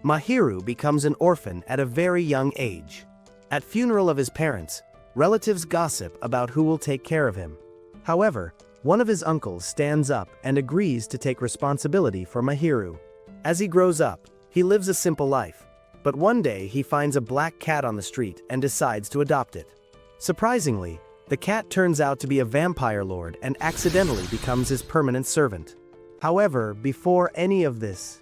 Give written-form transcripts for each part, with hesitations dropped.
Mahiru becomes an orphan at a very young age. At funeral of his parents, relatives gossip about who will take care of him. However, one of his uncles stands up and agrees to take responsibility for Mahiru. As he grows up, he lives a simple life. But one day he finds a black cat on the street and decides to adopt it. Surprisingly, the cat turns out to be a vampire lord and accidentally becomes his permanent servant. However, before any of this,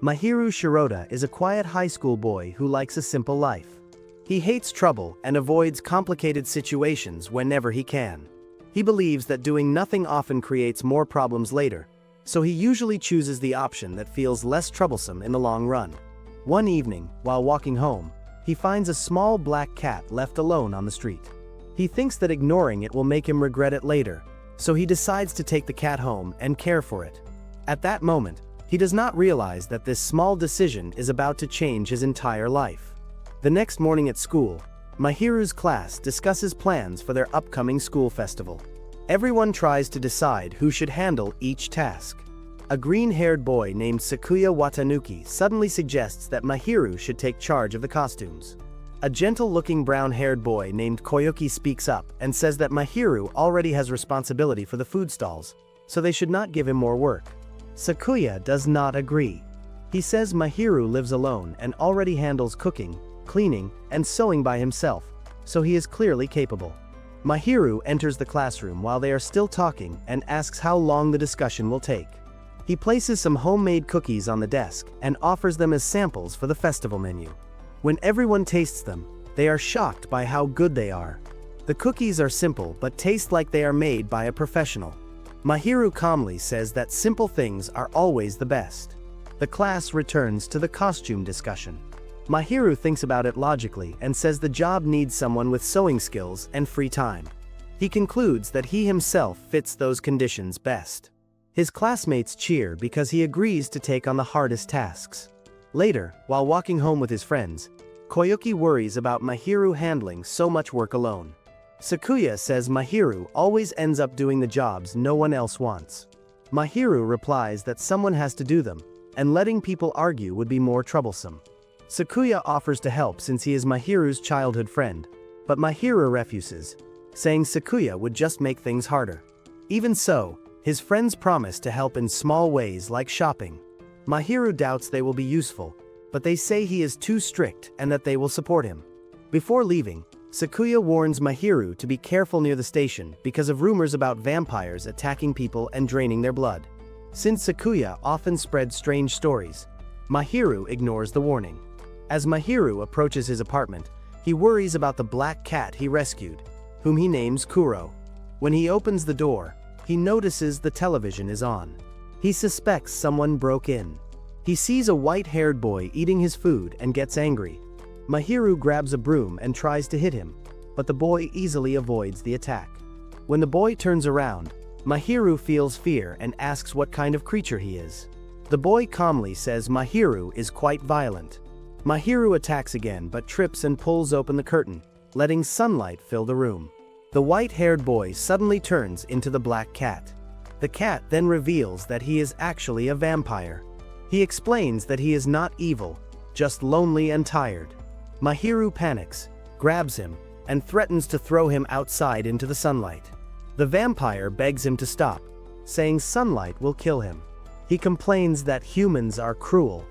Mahiru Shirota is a quiet high school boy who likes a simple life. He hates trouble and avoids complicated situations whenever he can. He believes that doing nothing often creates more problems later, so he usually chooses the option that feels less troublesome in the long run. One evening, while walking home, he finds a small black cat left alone on the street. He thinks that ignoring it will make him regret it later, so he decides to take the cat home and care for it. At that moment, he does not realize that this small decision is about to change his entire life. The next morning at school, Mahiru's class discusses plans for their upcoming school festival. Everyone tries to decide who should handle each task. A green-haired boy named Sakuya Watanuki suddenly suggests that Mahiru should take charge of the costumes. A gentle-looking brown-haired boy named Koyuki speaks up and says that Mahiru already has responsibility for the food stalls, so they should not give him more work. Sakuya does not agree. He says Mahiru lives alone and already handles cooking, cleaning, and sewing by himself, so he is clearly capable. Mahiru enters the classroom while they are still talking and asks how long the discussion will take. He places some homemade cookies on the desk and offers them as samples for the festival menu. When everyone tastes them, they are shocked by how good they are. The cookies are simple but taste like they are made by a professional. Mahiru calmly says that simple things are always the best. The class returns to the costume discussion. Mahiru thinks about it logically and says the job needs someone with sewing skills and free time. He concludes that he himself fits those conditions best. His classmates cheer because he agrees to take on the hardest tasks. Later, while walking home with his friends, Koyuki worries about Mahiru handling so much work alone. Sakuya says Mahiru always ends up doing the jobs no one else wants. Mahiru replies that someone has to do them, and letting people argue would be more troublesome. Sakuya offers to help since he is Mahiru's childhood friend, but Mahiru refuses, saying Sakuya would just make things harder. Even so, his friends promise to help in small ways like shopping. Mahiru doubts they will be useful, but they say he is too strict and that they will support him. Before leaving, Sakuya warns Mahiru to be careful near the station because of rumors about vampires attacking people and draining their blood. Since Sakuya often spreads strange stories, Mahiru ignores the warning. As Mahiru approaches his apartment, he worries about the black cat he rescued, whom he names Kuro. When he opens the door, he notices the television is on. He suspects someone broke in. He sees a white-haired boy eating his food and gets angry. Mahiru grabs a broom and tries to hit him, but the boy easily avoids the attack. When the boy turns around, Mahiru feels fear and asks what kind of creature he is. The boy calmly says Mahiru is quite violent. Mahiru attacks again but trips and pulls open the curtain, letting sunlight fill the room. The white-haired boy suddenly turns into the black cat. The cat then reveals that he is actually a vampire. He explains that he is not evil, just lonely and tired. Mahiru panics, grabs him, and threatens to throw him outside into the sunlight. The vampire begs him to stop, saying sunlight will kill him. He complains that humans are cruel.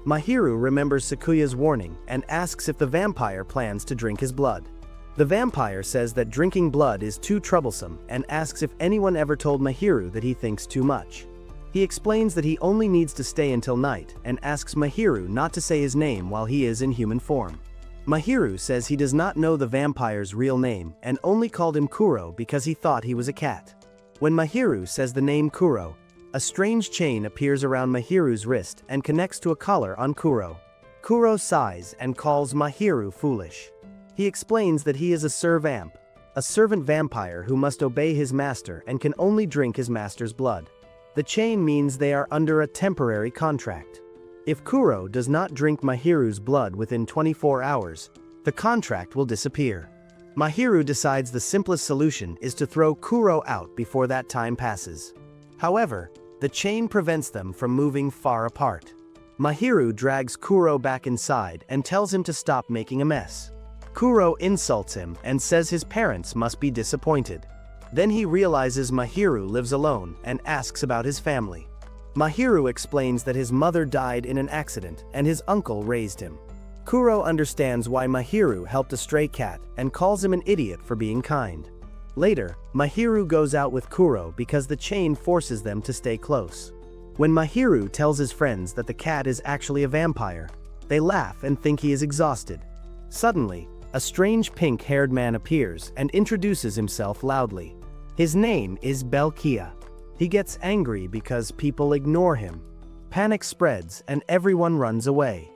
Mahiru remembers Sakuya's warning and asks if the vampire plans to drink his blood. The vampire says that drinking blood is too troublesome and asks if anyone ever told Mahiru that he thinks too much. He explains that he only needs to stay until night and asks Mahiru not to say his name while he is in human form. Mahiru says he does not know the vampire's real name and only called him Kuro because he thought he was a cat. When Mahiru says the name Kuro, a strange chain appears around Mahiru's wrist and connects to a collar on Kuro. Kuro sighs and calls Mahiru foolish. He explains that he is a servamp, a servant vampire who must obey his master and can only drink his master's blood. The chain means they are under a temporary contract. If Kuro does not drink Mahiru's blood within 24 hours, the contract will disappear. Mahiru decides the simplest solution is to throw Kuro out before that time passes. However, the chain prevents them from moving far apart. Mahiru drags Kuro back inside and tells him to stop making a mess. Kuro insults him and says his parents must be disappointed. Then he realizes Mahiru lives alone and asks about his family. Mahiru explains that his mother died in an accident and his uncle raised him. Kuro understands why Mahiru helped a stray cat and calls him an idiot for being kind. Later, Mahiru goes out with Kuro because the chain forces them to stay close. When Mahiru tells his friends that the cat is actually a vampire, they laugh and think he is exhausted. Suddenly, a strange pink-haired man appears and introduces himself loudly. His name is Belkia. He gets angry because people ignore him. Panic spreads and everyone runs away.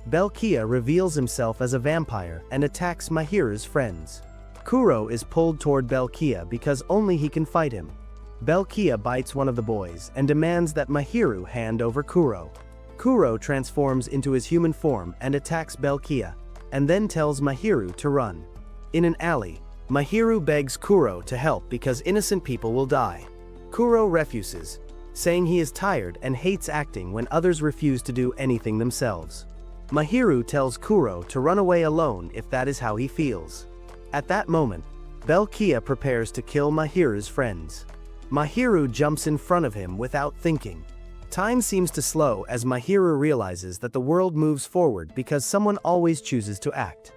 Belkia reveals himself as a vampire and attacks Mahiru's friends. Kuro is pulled toward Belkia because only he can fight him. Belkia bites one of the boys and demands that Mahiru hand over Kuro. Kuro transforms into his human form and attacks Belkia, and then tells Mahiru to run. In an alley, Mahiru begs Kuro to help because innocent people will die. Kuro refuses, saying he is tired and hates acting when others refuse to do anything themselves. Mahiru tells Kuro to run away alone if that is how he feels. At that moment, Belkia prepares to kill Mahiru's friends. Mahiru jumps in front of him without thinking. Time seems to slow as Mahiru realizes that the world moves forward because someone always chooses to act.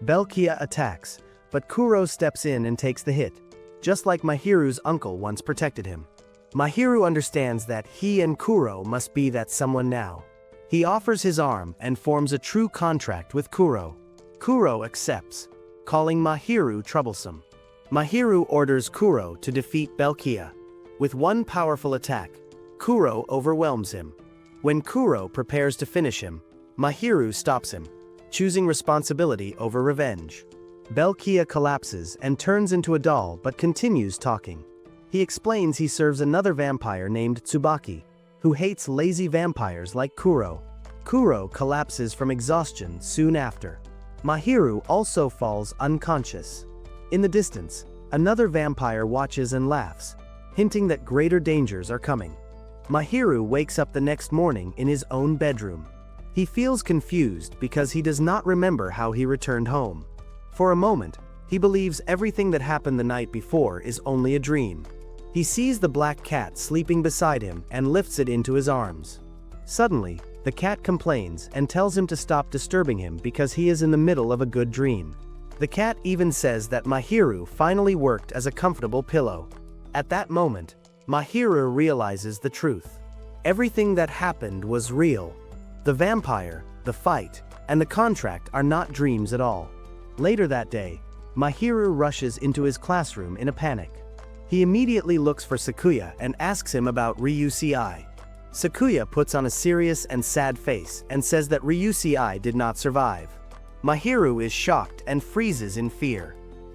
Belkia attacks, but Kuro steps in and takes the hit, just like Mahiru's uncle once protected him. Mahiru understands that he and Kuro must be that someone now. He offers his arm and forms a true contract with Kuro. Kuro accepts, calling Mahiru troublesome. Mahiru orders Kuro to defeat Belkia. With one powerful attack, Kuro overwhelms him. When Kuro prepares to finish him, Mahiru stops him, choosing responsibility over revenge. Belkia collapses and turns into a doll but continues talking. He explains he serves another vampire named Tsubaki, who hates lazy vampires like Kuro. Kuro collapses from exhaustion soon after. Mahiru also falls unconscious. In the distance, another vampire watches and laughs, hinting that greater dangers are coming. Mahiru wakes up the next morning in his own bedroom. He feels confused because he does not remember how he returned home. For a moment, he believes everything that happened the night before is only a dream. He sees the black cat sleeping beside him and lifts it into his arms. Suddenly, the cat complains and tells him to stop disturbing him because he is in the middle of a good dream. The cat even says that Mahiru finally worked as a comfortable pillow. At that moment, Mahiru realizes the truth. Everything that happened was real. The vampire, the fight, and the contract are not dreams at all. Later that day, Mahiru rushes into his classroom in a panic. He immediately looks for Sakuya and asks him about Ryuci. Sakuya puts on a serious and sad face and says that Ryuci did not survive. Mahiru is shocked and freezes in fear.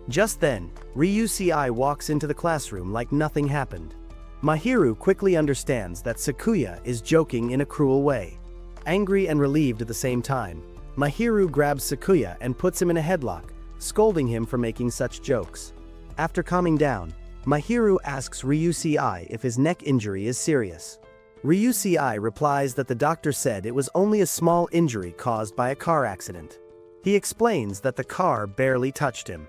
Just then, Ryuci walks into the classroom like nothing happened. Mahiru quickly understands that Sakuya is joking in a cruel way. Angry and relieved at the same time, Mahiru grabs Sakuya and puts him in a headlock, scolding him for making such jokes. After calming down, Mahiru asks Ryuci if his neck injury is serious. Ryuci replies that the doctor said it was only a small injury caused by a car accident. He explains that the car barely touched him.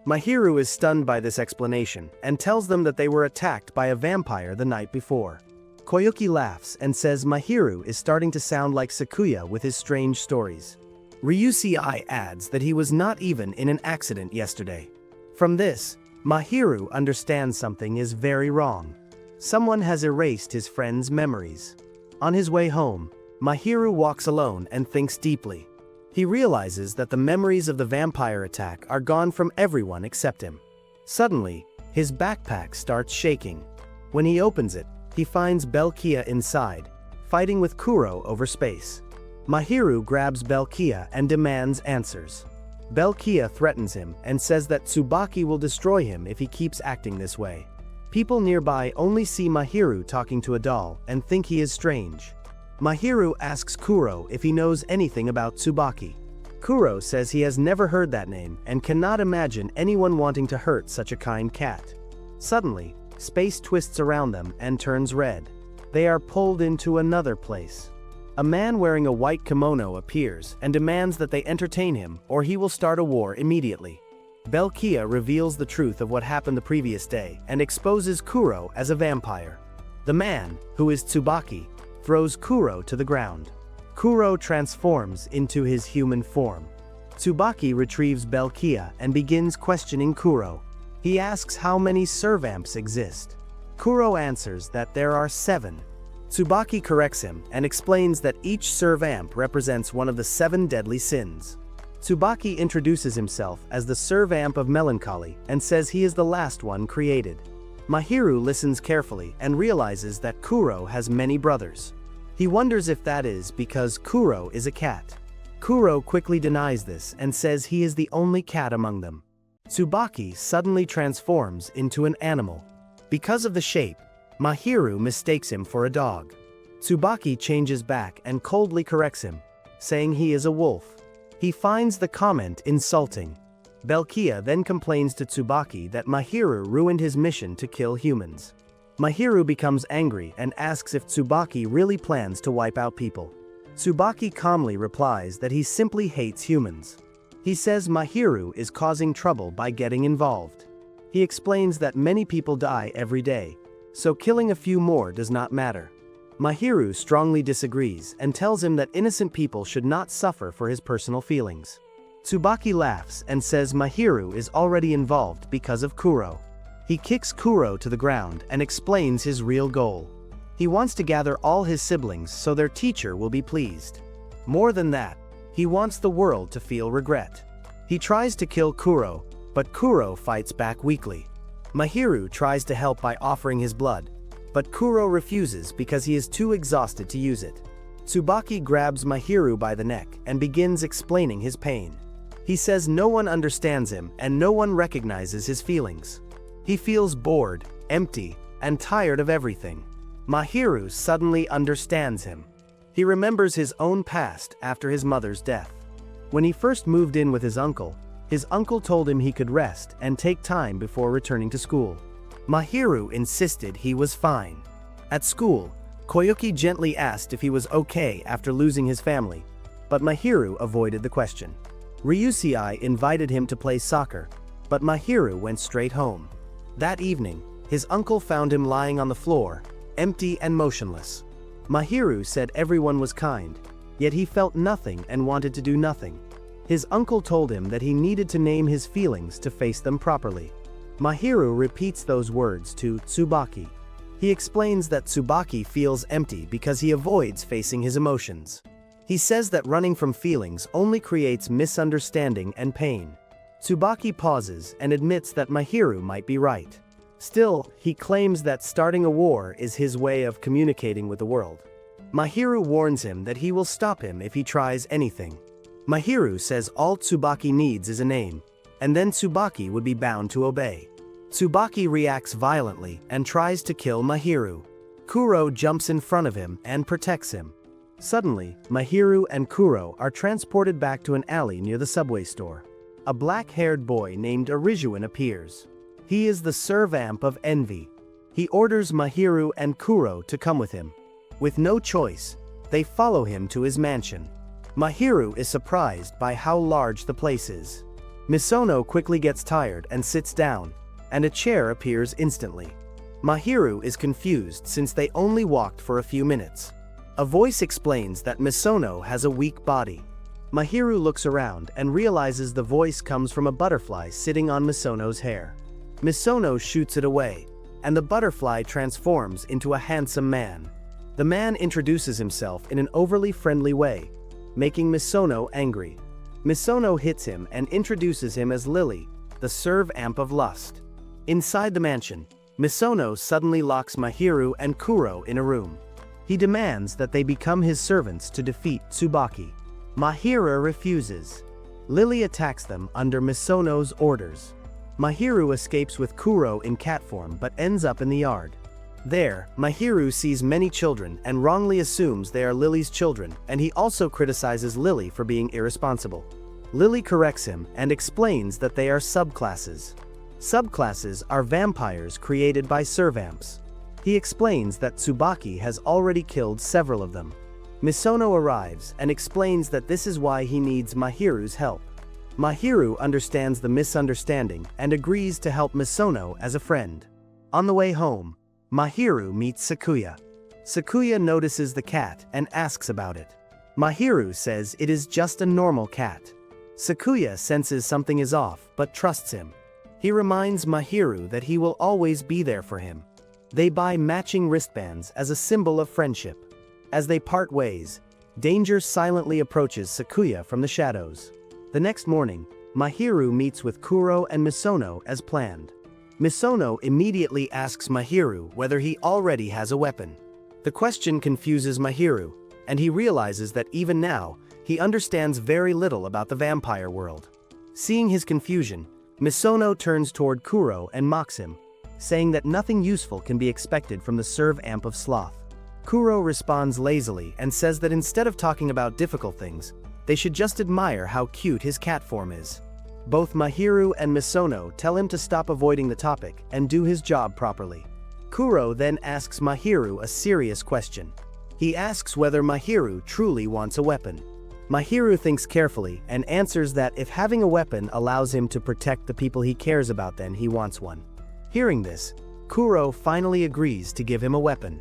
Mahiru is stunned by this explanation and tells them that they were attacked by a vampire the night before. Koyuki laughs and says Mahiru is starting to sound like Sakuya with his strange stories. Ryuci adds that he was not even in an accident yesterday. From this, Mahiru understands something is very wrong. Someone has erased his friend's memories. On his way home, Mahiru walks alone and thinks deeply. He realizes that the memories of the vampire attack are gone from everyone except him. Suddenly, his backpack starts shaking. When he opens it, he finds Belkia inside, fighting with Kuro over space. Mahiru grabs Belkia and demands answers. Belkia threatens him and says that Tsubaki will destroy him if he keeps acting this way. People nearby only see Mahiru talking to a doll and think he is strange. Mahiru asks Kuro if he knows anything about Tsubaki. Kuro says he has never heard that name and cannot imagine anyone wanting to hurt such a kind cat. Suddenly, space twists around them and turns red. They are pulled into another place. A man wearing a white kimono appears and demands that they entertain him or he will start a war immediately. Belkia reveals the truth of what happened the previous day and exposes Kuro as a vampire. The man, who is Tsubaki, throws Kuro to the ground. Kuro transforms into his human form. Tsubaki retrieves Belkia and begins questioning Kuro. He asks how many servamps exist. Kuro answers that there are 7. Tsubaki corrects him and explains that each servamp represents one of the 7 deadly sins. Tsubaki introduces himself as the servamp of melancholy and says he is the last one created. Mahiru listens carefully and realizes that Kuro has many brothers. He wonders if that is because Kuro is a cat. Kuro quickly denies this and says he is the only cat among them. Tsubaki suddenly transforms into an animal. Because of the shape, Mahiru mistakes him for a dog. Tsubaki changes back and coldly corrects him, saying he is a wolf. He finds the comment insulting. Belkia then complains to Tsubaki that Mahiru ruined his mission to kill humans. Mahiru becomes angry and asks if Tsubaki really plans to wipe out people. Tsubaki calmly replies that he simply hates humans. He says Mahiru is causing trouble by getting involved. He explains that many people die every day, so killing a few more does not matter. Mahiru strongly disagrees and tells him that innocent people should not suffer for his personal feelings. Tsubaki laughs and says Mahiru is already involved because of Kuro. He kicks Kuro to the ground and explains his real goal. He wants to gather all his siblings so their teacher will be pleased. More than that, he wants the world to feel regret. He tries to kill Kuro, but Kuro fights back weakly. Mahiru tries to help by offering his blood, but Kuro refuses because he is too exhausted to use it. Tsubaki grabs Mahiru by the neck and begins explaining his pain. He says no one understands him and no one recognizes his feelings. He feels bored, empty, and tired of everything. Mahiru suddenly understands him. He remembers his own past after his mother's death. When he first moved in with his uncle told him he could rest and take time before returning to school. Mahiru insisted he was fine. At school, Koyuki gently asked if he was okay after losing his family, but Mahiru avoided the question. Ryusei invited him to play soccer, but Mahiru went straight home. That evening, his uncle found him lying on the floor, empty and motionless. Mahiru said everyone was kind, yet he felt nothing and wanted to do nothing. His uncle told him that he needed to name his feelings to face them properly. Mahiru repeats those words to Tsubaki. He explains that Tsubaki feels empty because he avoids facing his emotions. He says that running from feelings only creates misunderstanding and pain. Tsubaki pauses and admits that Mahiru might be right. Still, he claims that starting a war is his way of communicating with the world. Mahiru warns him that he will stop him if he tries anything. Mahiru says all Tsubaki needs is a name, and then Tsubaki would be bound to obey. Tsubaki reacts violently and tries to kill Mahiru. Kuro jumps in front of him and protects him. Suddenly, Mahiru and Kuro are transported back to an alley near the subway store. A black-haired boy named Arijuan appears. He is the servamp of envy. He orders Mahiru and Kuro to come with him. With no choice, they follow him to his mansion. Mahiru is surprised by how large the place is. Misono quickly gets tired and sits down, and a chair appears instantly. Mahiru is confused since they only walked for a few minutes. A voice explains that Misono has a weak body. Mahiru looks around and realizes the voice comes from a butterfly sitting on Misono's hair. Misono shoots it away, and the butterfly transforms into a handsome man. The man introduces himself in an overly friendly way, making Misono angry. Misono hits him and introduces him as Lily, the servamp of lust. Inside the mansion, Misono suddenly locks Mahiru and Kuro in a room. He demands that they become his servants to defeat Tsubaki. Mahiru refuses. Lily attacks them under Misono's orders. Mahiru escapes with Kuro in cat form but ends up in the yard. There, Mahiru sees many children and wrongly assumes they are Lily's children, and he also criticizes Lily for being irresponsible. Lily corrects him and explains that they are subclasses. Subclasses are vampires created by servamps. He explains that Tsubaki has already killed several of them. Misono arrives and explains that this is why he needs Mahiru's help. Mahiru understands the misunderstanding and agrees to help Misono as a friend. On the way home, Mahiru meets Sakuya. Sakuya notices the cat and asks about it. Mahiru says it is just a normal cat. Sakuya senses something is off but trusts him. He reminds Mahiru that he will always be there for him. They buy matching wristbands as a symbol of friendship. As they part ways, danger silently approaches Sakuya from the shadows. The next morning, Mahiru meets with Kuro and Misono as planned. Misono immediately asks Mahiru whether he already has a weapon. The question confuses Mahiru, and he realizes that even now, he understands very little about the vampire world. Seeing his confusion, Misono turns toward Kuro and mocks him, saying that nothing useful can be expected from the servamp of sloth. Kuro responds lazily and says that instead of talking about difficult things, they should just admire how cute his cat form is. Both Mahiru and Misono tell him to stop avoiding the topic and do his job properly. Kuro then asks Mahiru a serious question. He asks whether Mahiru truly wants a weapon. Mahiru thinks carefully and answers that if having a weapon allows him to protect the people he cares about, then he wants one. Hearing this, Kuro finally agrees to give him a weapon.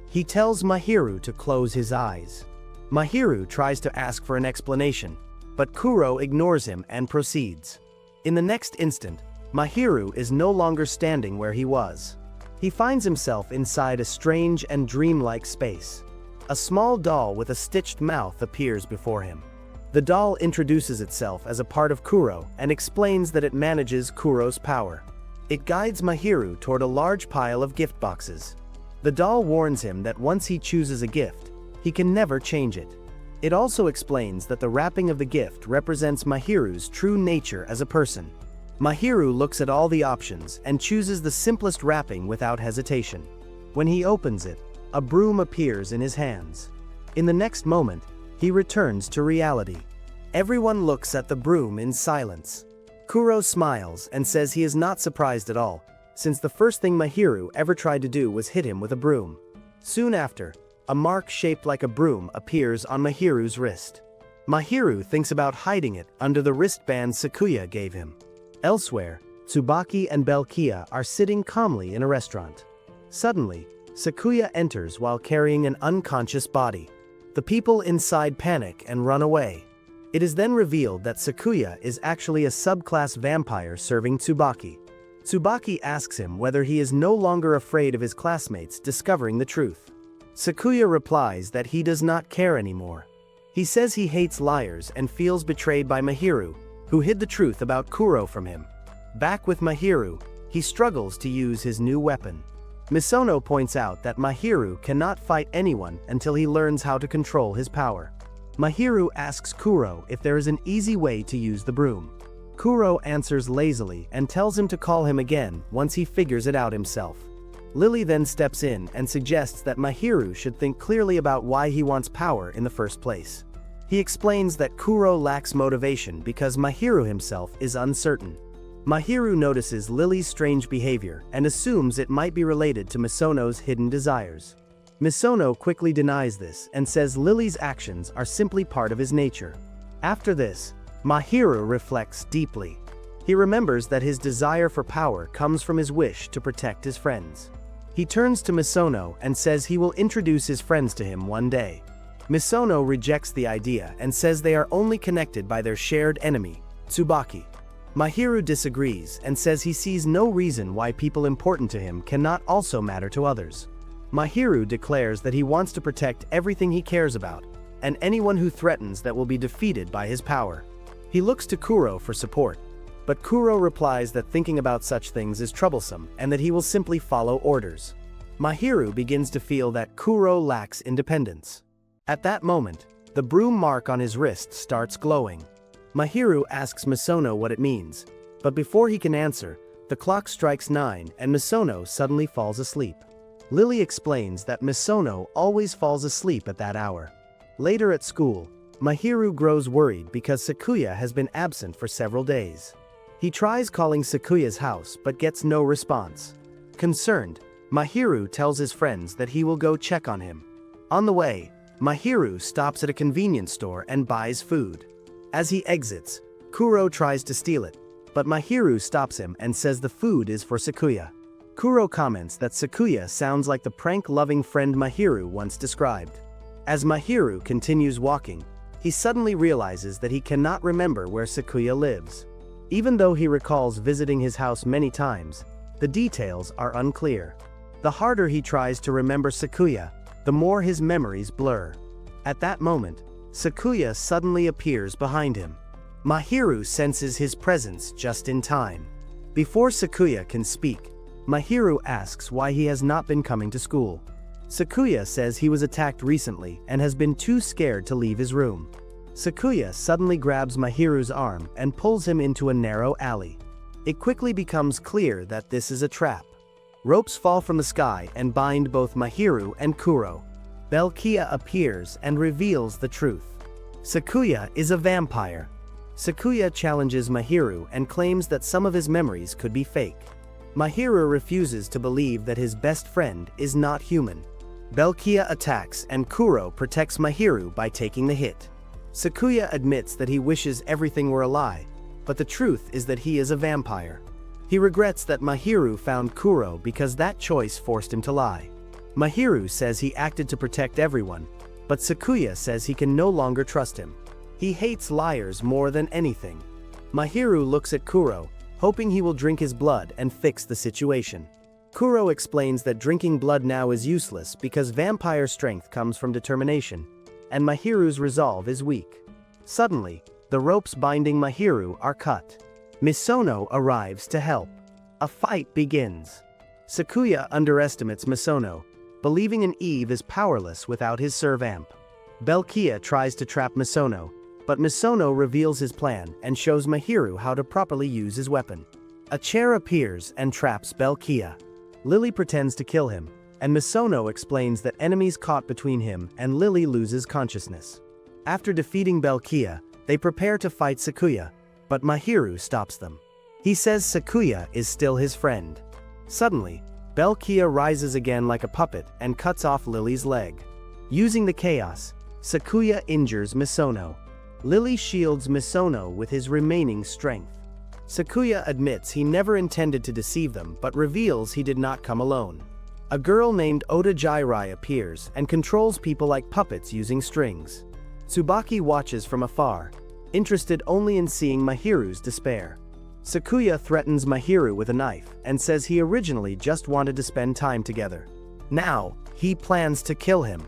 He tells Mahiru to close his eyes. Mahiru tries to ask for an explanation, but Kuro ignores him and proceeds. In the next instant, Mahiru is no longer standing where he was. He finds himself inside a strange and dreamlike space. A small doll with a stitched mouth appears before him. The doll introduces itself as a part of Kuro and explains that it manages Kuro's power. It guides Mahiru toward a large pile of gift boxes. The doll warns him that once he chooses a gift, he can never change it. It also explains that the wrapping of the gift represents Mahiru's true nature as a person. Mahiru looks at all the options and chooses the simplest wrapping without hesitation. When he opens it, a broom appears in his hands. In the next moment, he returns to reality. Everyone looks at the broom in silence. Kuro smiles and says he is not surprised at all, since the first thing Mahiru ever tried to do was hit him with a broom. Soon after, a mark shaped like a broom appears on Mahiru's wrist. Mahiru thinks about hiding it under the wristband Sakuya gave him. Elsewhere, Tsubaki and Belkia are sitting calmly in a restaurant. Suddenly, Sakuya enters while carrying an unconscious body. The people inside panic and run away. It is then revealed that Sakuya is actually a subclass vampire serving Tsubaki. Tsubaki asks him whether he is no longer afraid of his classmates discovering the truth. Sakuya replies that he does not care anymore. He says he hates liars and feels betrayed by Mahiru, who hid the truth about Kuro from him. Back with Mahiru, he struggles to use his new weapon. Misono points out that Mahiru cannot fight anyone until he learns how to control his power. Mahiru asks Kuro if there is an easy way to use the broom. Kuro answers lazily and tells him to call him again once he figures it out himself. Lily then steps in and suggests that Mahiru should think clearly about why he wants power in the first place. He explains that Kuro lacks motivation because Mahiru himself is uncertain. Mahiru notices Lily's strange behavior and assumes it might be related to Misono's hidden desires. Misono quickly denies this and says Lily's actions are simply part of his nature. After this, Mahiru reflects deeply. He remembers that his desire for power comes from his wish to protect his friends. He turns to Misono and says he will introduce his friends to him one day. Misono rejects the idea and says they are only connected by their shared enemy, Tsubaki. Mahiru disagrees and says he sees no reason why people important to him cannot also matter to others. Mahiru declares that he wants to protect everything he cares about, and anyone who threatens that will be defeated by his power. He looks to Kuro for support, but Kuro replies that thinking about such things is troublesome and that he will simply follow orders. Mahiru begins to feel that Kuro lacks independence. At that moment, the broom mark on his wrist starts glowing. Mahiru asks Misono what it means, but before he can answer, the clock strikes 9 and Misono suddenly falls asleep. Lily explains that Misono always falls asleep at that hour. Later at school, Mahiru grows worried because Sakuya has been absent for several days. He tries calling Sakuya's house but gets no response. Concerned, Mahiru tells his friends that he will go check on him. On the way, Mahiru stops at a convenience store and buys food. As he exits, Kuro tries to steal it, but Mahiru stops him and says the food is for Sakuya. Kuro comments that Sakuya sounds like the prank-loving friend Mahiru once described. As Mahiru continues walking, he suddenly realizes that he cannot remember where Sakuya lives. Even though he recalls visiting his house many times, the details are unclear. The harder he tries to remember Sakuya, the more his memories blur. At that moment, Sakuya suddenly appears behind him. Mahiru senses his presence just in time. Before Sakuya can speak, Mahiru asks why he has not been coming to school. Sakuya says he was attacked recently and has been too scared to leave his room. Sakuya suddenly grabs Mahiru's arm and pulls him into a narrow alley. It quickly becomes clear that this is a trap. Ropes fall from the sky and bind both Mahiru and Kuro. Belkia appears and reveals the truth. Sakuya is a vampire. Sakuya challenges Mahiru and claims that some of his memories could be fake. Mahiru refuses to believe that his best friend is not human. Belkia attacks and Kuro protects Mahiru by taking the hit. Sakuya admits that he wishes everything were a lie, but the truth is that he is a vampire. He regrets that Mahiru found Kuro because that choice forced him to lie. Mahiru says he acted to protect everyone, but Sakuya says he can no longer trust him. He hates liars more than anything. Mahiru looks at Kuro, hoping he will drink his blood and fix the situation. Kuro explains that drinking blood now is useless because vampire strength comes from determination, and Mahiru's resolve is weak. Suddenly, the ropes binding Mahiru are cut. Misono arrives to help. A fight begins. Sakuya underestimates Misono, believing an Eve is powerless without his servamp. Belkia tries to trap Misono, but Misono reveals his plan and shows Mahiru how to properly use his weapon. A chair appears and traps Belkia. Lily pretends to kill him, and Misono explains that enemies caught between him and Lily loses consciousness. After defeating Belkia, they prepare to fight Sakuya, but Mahiru stops them. He says Sakuya is still his friend. Suddenly, Belkia rises again like a puppet and cuts off Lily's leg. Using the chaos, Sakuya injures Misono. Lily shields Misono with his remaining strength. Sakuya admits he never intended to deceive them but reveals he did not come alone. A girl named Ota Jairai appears and controls people like puppets using strings. Tsubaki watches from afar, interested only in seeing Mahiru's despair. Sakuya threatens Mahiru with a knife and says he originally just wanted to spend time together. Now, he plans to kill him.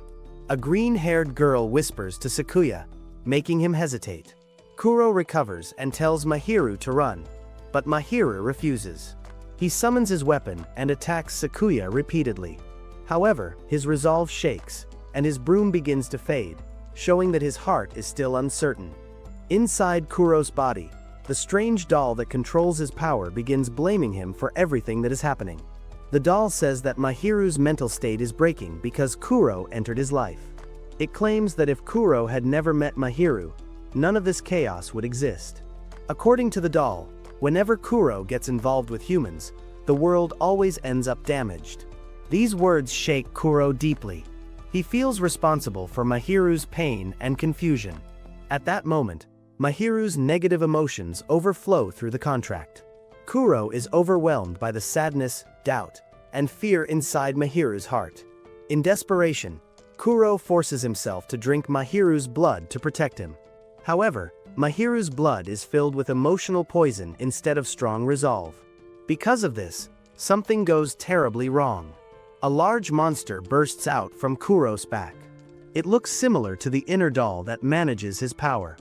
A green-haired girl whispers to Sakuya, making him hesitate. Kuro recovers and tells Mahiru to run, but Mahiru refuses. He summons his weapon and attacks Sakuya repeatedly. However, his resolve shakes, and his broom begins to fade, showing that his heart is still uncertain. Inside Kuro's body, the strange doll that controls his power begins blaming him for everything that is happening. The doll says that Mahiru's mental state is breaking because Kuro entered his life. It claims that if Kuro had never met Mahiru, none of this chaos would exist. According to the doll, whenever Kuro gets involved with humans, the world always ends up damaged. These words shake Kuro deeply. He feels responsible for Mahiru's pain and confusion. At that moment, Mahiru's negative emotions overflow through the contract. Kuro is overwhelmed by the sadness, doubt, and fear inside Mahiru's heart. In desperation, Kuro forces himself to drink Mahiru's blood to protect him. However, Mahiru's blood is filled with emotional poison instead of strong resolve. Because of this, something goes terribly wrong. A large monster bursts out from Kuro's back. It looks similar to the inner doll that manages his power.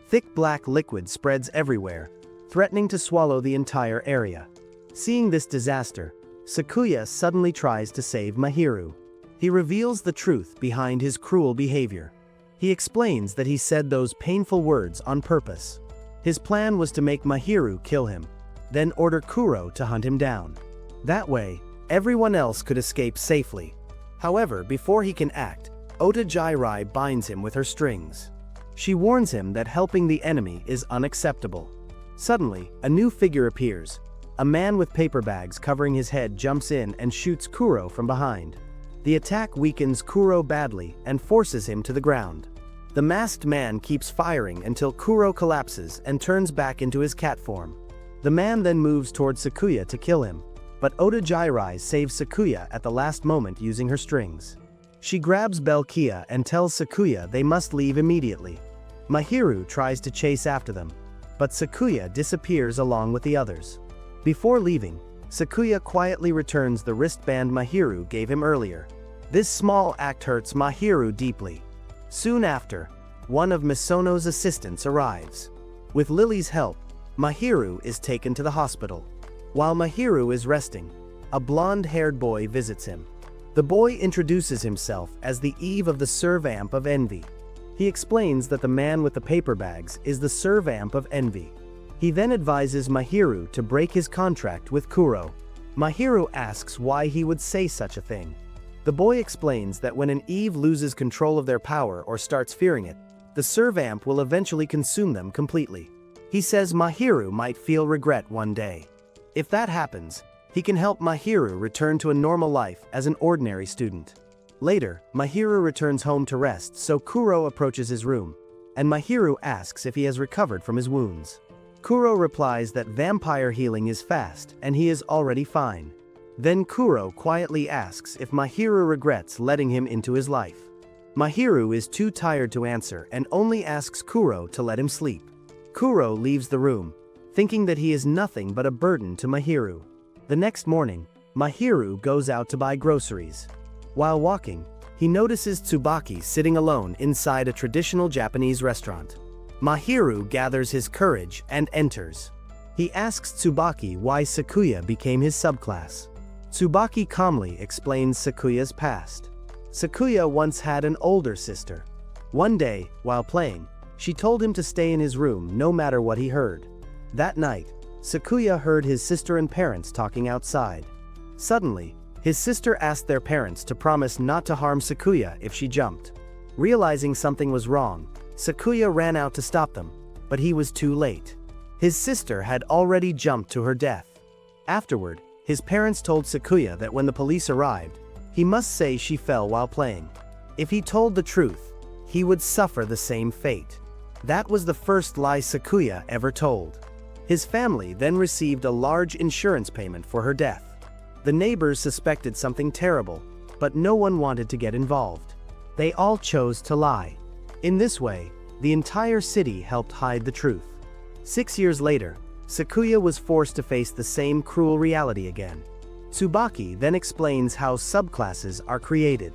Thick black liquid spreads everywhere, threatening to swallow the entire area. Seeing this disaster, Sakuya suddenly tries to save Mahiru. He reveals the truth behind his cruel behavior. He explains that he said those painful words on purpose. His plan was to make Mahiru kill him, then order Kuro to hunt him down. That way, everyone else could escape safely. However, before he can act, Ota Jairai binds him with her strings. She warns him that helping the enemy is unacceptable. Suddenly, a new figure appears. A man with paper bags covering his head jumps in and shoots Kuro from behind. The attack weakens Kuro badly and forces him to the ground. The masked man keeps firing until Kuro collapses and turns back into his cat form. The man then moves towards Sakuya to kill him, but Oda Jirai saves Sakuya at the last moment using her strings. She grabs Belkia and tells Sakuya they must leave immediately. Mahiru tries to chase after them, but Sakuya disappears along with the others. Before leaving, Sakuya quietly returns the wristband Mahiru gave him earlier. This small act hurts Mahiru deeply. Soon after, one of Misono's assistants arrives. With Lily's help, Mahiru is taken to the hospital. While Mahiru is resting, a blonde-haired boy visits him. The boy introduces himself as the Eve of the servamp of Envy. He explains that the man with the paper bags is the servamp of Envy. He then advises Mahiru to break his contract with Kuro. Mahiru asks why he would say such a thing. The boy explains that when an Eve loses control of their power or starts fearing it, the servamp will eventually consume them completely. He says Mahiru might feel regret one day. If that happens, he can help Mahiru return to a normal life as an ordinary student. Later, Mahiru returns home to rest, so Kuro approaches his room, and Mahiru asks if he has recovered from his wounds. Kuro replies that vampire healing is fast and he is already fine. Then Kuro quietly asks if Mahiru regrets letting him into his life. Mahiru is too tired to answer and only asks Kuro to let him sleep. Kuro leaves the room, thinking that he is nothing but a burden to Mahiru. The next morning, Mahiru goes out to buy groceries. While walking, he notices Tsubaki sitting alone inside a traditional Japanese restaurant. Mahiru gathers his courage and enters. He asks Tsubaki why Sakuya became his subclass. Tsubaki calmly explains Sakuya's past. Sakuya once had an older sister. One day, while playing, she told him to stay in his room no matter what he heard. That night, Sakuya heard his sister and parents talking outside. Suddenly, his sister asked their parents to promise not to harm Sakuya if she jumped. Realizing something was wrong, Sakuya ran out to stop them, but he was too late. His sister had already jumped to her death. Afterward, his parents told Sakuya that when the police arrived, he must say she fell while playing. If he told the truth, he would suffer the same fate. That was the first lie Sakuya ever told. His family then received a large insurance payment for her death. The neighbors suspected something terrible, but no one wanted to get involved. They all chose to lie. In this way, the entire city helped hide the truth. 6 years later, Sakuya was forced to face the same cruel reality again. Tsubaki then explains how subclasses are created.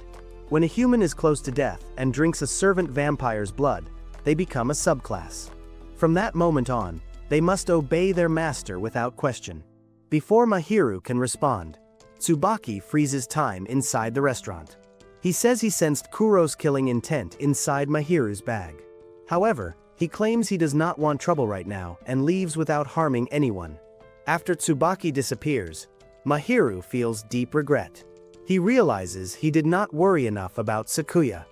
When a human is close to death and drinks a servant vampire's blood, they become a subclass. From that moment on, they must obey their master without question. Before Mahiru can respond, Tsubaki freezes time inside the restaurant. He says he sensed Kuro's killing intent inside Mahiru's bag. However, he claims he does not want trouble right now and leaves without harming anyone. After Tsubaki disappears, Mahiru feels deep regret. He realizes he did not worry enough about Sakuya.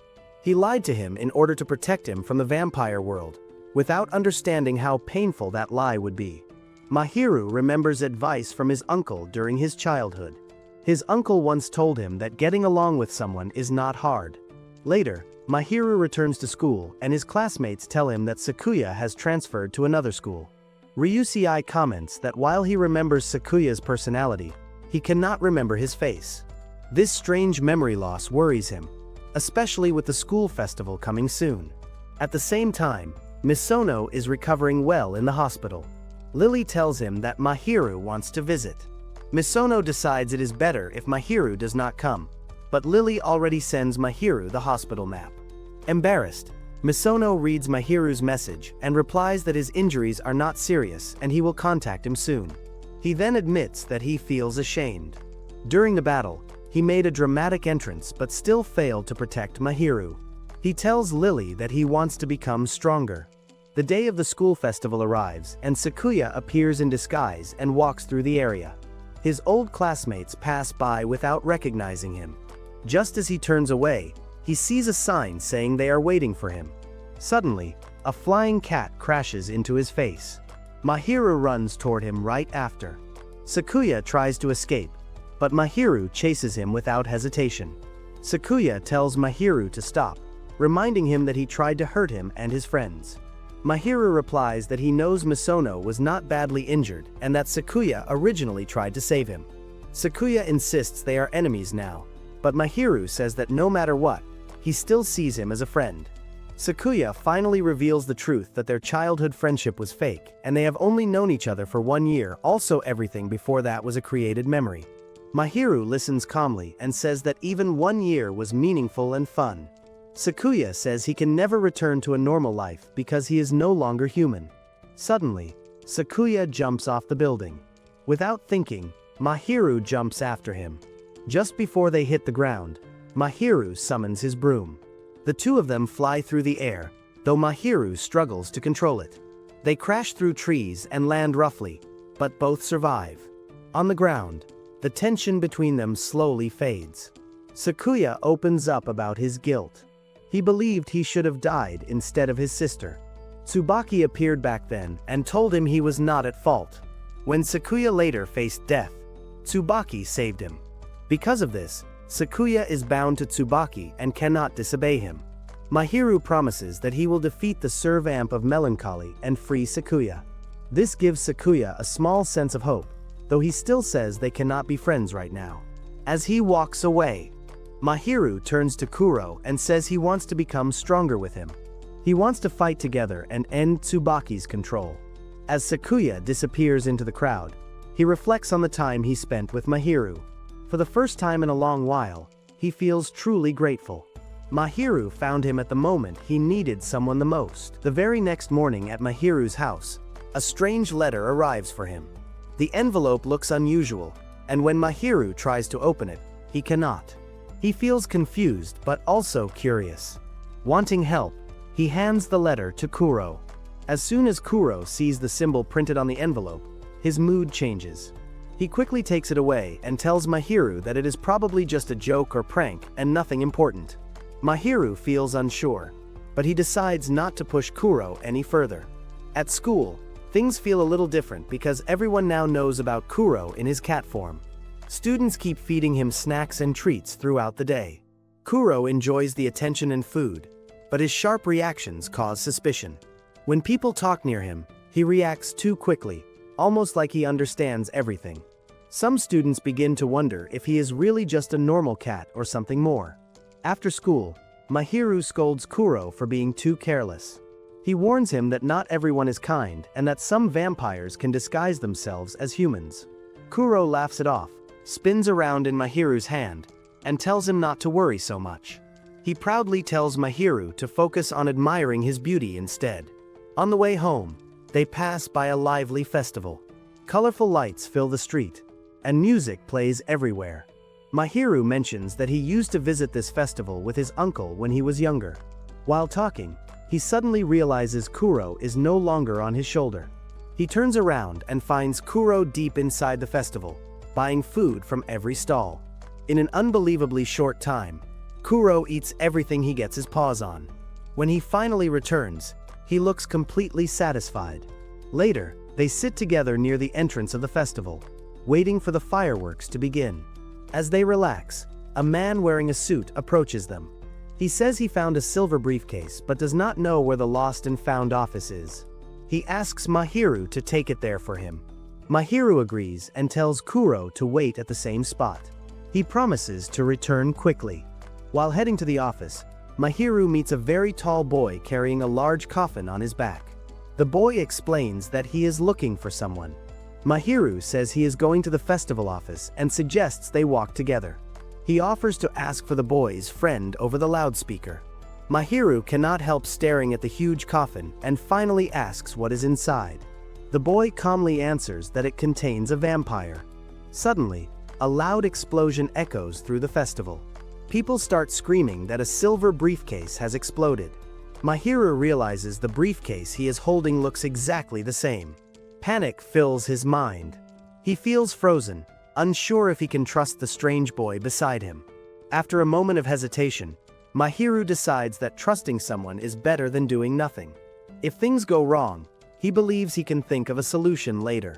He lied to him in order to protect him from the vampire world, without understanding how painful that lie would be. Mahiru remembers advice from his uncle during his childhood. His uncle once told him that getting along with someone is not hard. Later, Mahiru returns to school and his classmates tell him that Sakuya has transferred to another school. Ryusei comments that while he remembers Sakuya's personality, he cannot remember his face. This strange memory loss worries him, especially with the school festival coming soon. At the same time, Misono is recovering well in the hospital. Lily tells him that Mahiru wants to visit. Misono decides it is better if Mahiru does not come, but Lily already sends Mahiru the hospital map. Embarrassed, Misono reads Mahiru's message and replies that his injuries are not serious and he will contact him soon. He then admits that he feels ashamed. During the battle, he made a dramatic entrance but still failed to protect Mahiru. He tells Lily that he wants to become stronger. The day of the school festival arrives and Sakuya appears in disguise and walks through the area. His old classmates pass by without recognizing him. Just as he turns away, he sees a sign saying they are waiting for him. Suddenly, a flying cat crashes into his face. Mahiru runs toward him right after. Sakuya tries to escape, but Mahiru chases him without hesitation. Sakuya tells Mahiru to stop, reminding him that he tried to hurt him and his friends. Mahiru replies that he knows Misono was not badly injured and that Sakuya originally tried to save him. Sakuya insists they are enemies now, but Mahiru says that no matter what, he still sees him as a friend. Sakuya finally reveals the truth that their childhood friendship was fake, and they have only known each other for 1 year, also everything before that was a created memory. Mahiru listens calmly and says that even 1 year was meaningful and fun. Sakuya says he can never return to a normal life because he is no longer human. Suddenly, Sakuya jumps off the building. Without thinking, Mahiru jumps after him. Just before they hit the ground, Mahiru summons his broom. The two of them fly through the air, though Mahiru struggles to control it. They crash through trees and land roughly, but both survive. On the ground, the tension between them slowly fades. Sakuya opens up about his guilt. He believed he should have died instead of his sister. Tsubaki appeared back then and told him he was not at fault. When Sakuya later faced death, Tsubaki saved him. Because of this, Sakuya is bound to Tsubaki and cannot disobey him. Mahiru promises that he will defeat the servamp of melancholy and free Sakuya. This gives Sakuya a small sense of hope, though he still says they cannot be friends right now. As he walks away, Mahiru turns to Kuro and says he wants to become stronger with him. He wants to fight together and end Tsubaki's control. As Sakuya disappears into the crowd, he reflects on the time he spent with Mahiru. For the first time in a long while, he feels truly grateful. Mahiru found him at the moment he needed someone the most. The very next morning at Mahiru's house, a strange letter arrives for him. The envelope looks unusual, and when Mahiru tries to open it, he cannot. He feels confused but also curious. Wanting help, he hands the letter to Kuro. As soon as Kuro sees the symbol printed on the envelope, his mood changes. He quickly takes it away and tells Mahiru that it is probably just a joke or prank and nothing important. Mahiru feels unsure, but he decides not to push Kuro any further. At school, things feel a little different because everyone now knows about Kuro in his cat form. Students keep feeding him snacks and treats throughout the day. Kuro enjoys the attention and food, but his sharp reactions cause suspicion. When people talk near him, he reacts too quickly, almost like he understands everything. Some students begin to wonder if he is really just a normal cat or something more. After school, Mahiru scolds Kuro for being too careless. He warns him that not everyone is kind and that some vampires can disguise themselves as humans. Kuro laughs it off, spins around in Mahiru's hand, and tells him not to worry so much. He proudly tells Mahiru to focus on admiring his beauty instead. On the way home, they pass by a lively festival. Colorful lights fill the street, and music plays everywhere. Mahiru mentions that he used to visit this festival with his uncle when he was younger. While talking, he suddenly realizes Kuro is no longer on his shoulder. He turns around and finds Kuro deep inside the festival, buying food from every stall. In an unbelievably short time, Kuro eats everything he gets his paws on. When he finally returns, he looks completely satisfied. Later, they sit together near the entrance of the festival, waiting for the fireworks to begin. As they relax, a man wearing a suit approaches them. He says he found a silver briefcase but does not know where the lost and found office is. He asks Mahiru to take it there for him. Mahiru agrees and tells Kuro to wait at the same spot. He promises to return quickly. While heading to the office, Mahiru meets a very tall boy carrying a large coffin on his back. The boy explains that he is looking for someone. Mahiru says he is going to the festival office and suggests they walk together. He offers to ask for the boy's friend over the loudspeaker. Mahiru cannot help staring at the huge coffin and finally asks what is inside. The boy calmly answers that it contains a vampire. Suddenly, a loud explosion echoes through the festival. People start screaming that a silver briefcase has exploded. Mahiru realizes the briefcase he is holding looks exactly the same. Panic fills his mind. He feels frozen, unsure if he can trust the strange boy beside him. After a moment of hesitation, Mahiru decides that trusting someone is better than doing nothing. If things go wrong, he believes he can think of a solution later.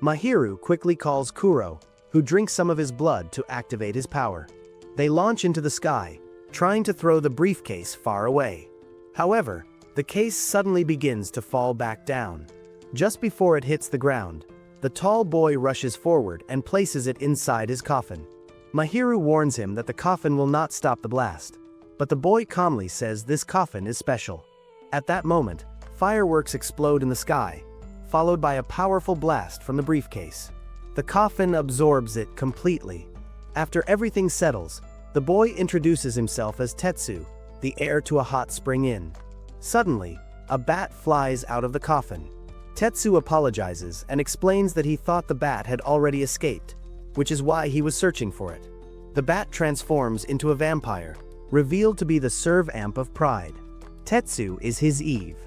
Mahiru quickly calls Kuro, who drinks some of his blood to activate his power. They launch into the sky, trying to throw the briefcase far away. However, the case suddenly begins to fall back down. Just before it hits the ground, the tall boy rushes forward and places it inside his coffin. Mahiru warns him that the coffin will not stop the blast, but the boy calmly says this coffin is special. At that moment, fireworks explode in the sky, followed by a powerful blast from the briefcase. The coffin absorbs it completely. After everything settles, the boy introduces himself as Tetsu, the heir to a hot spring inn. Suddenly, a bat flies out of the coffin. Tetsu apologizes and explains that he thought the bat had already escaped, which is why he was searching for it. The bat transforms into a vampire, revealed to be the servamp of pride. Tetsu is his Eve.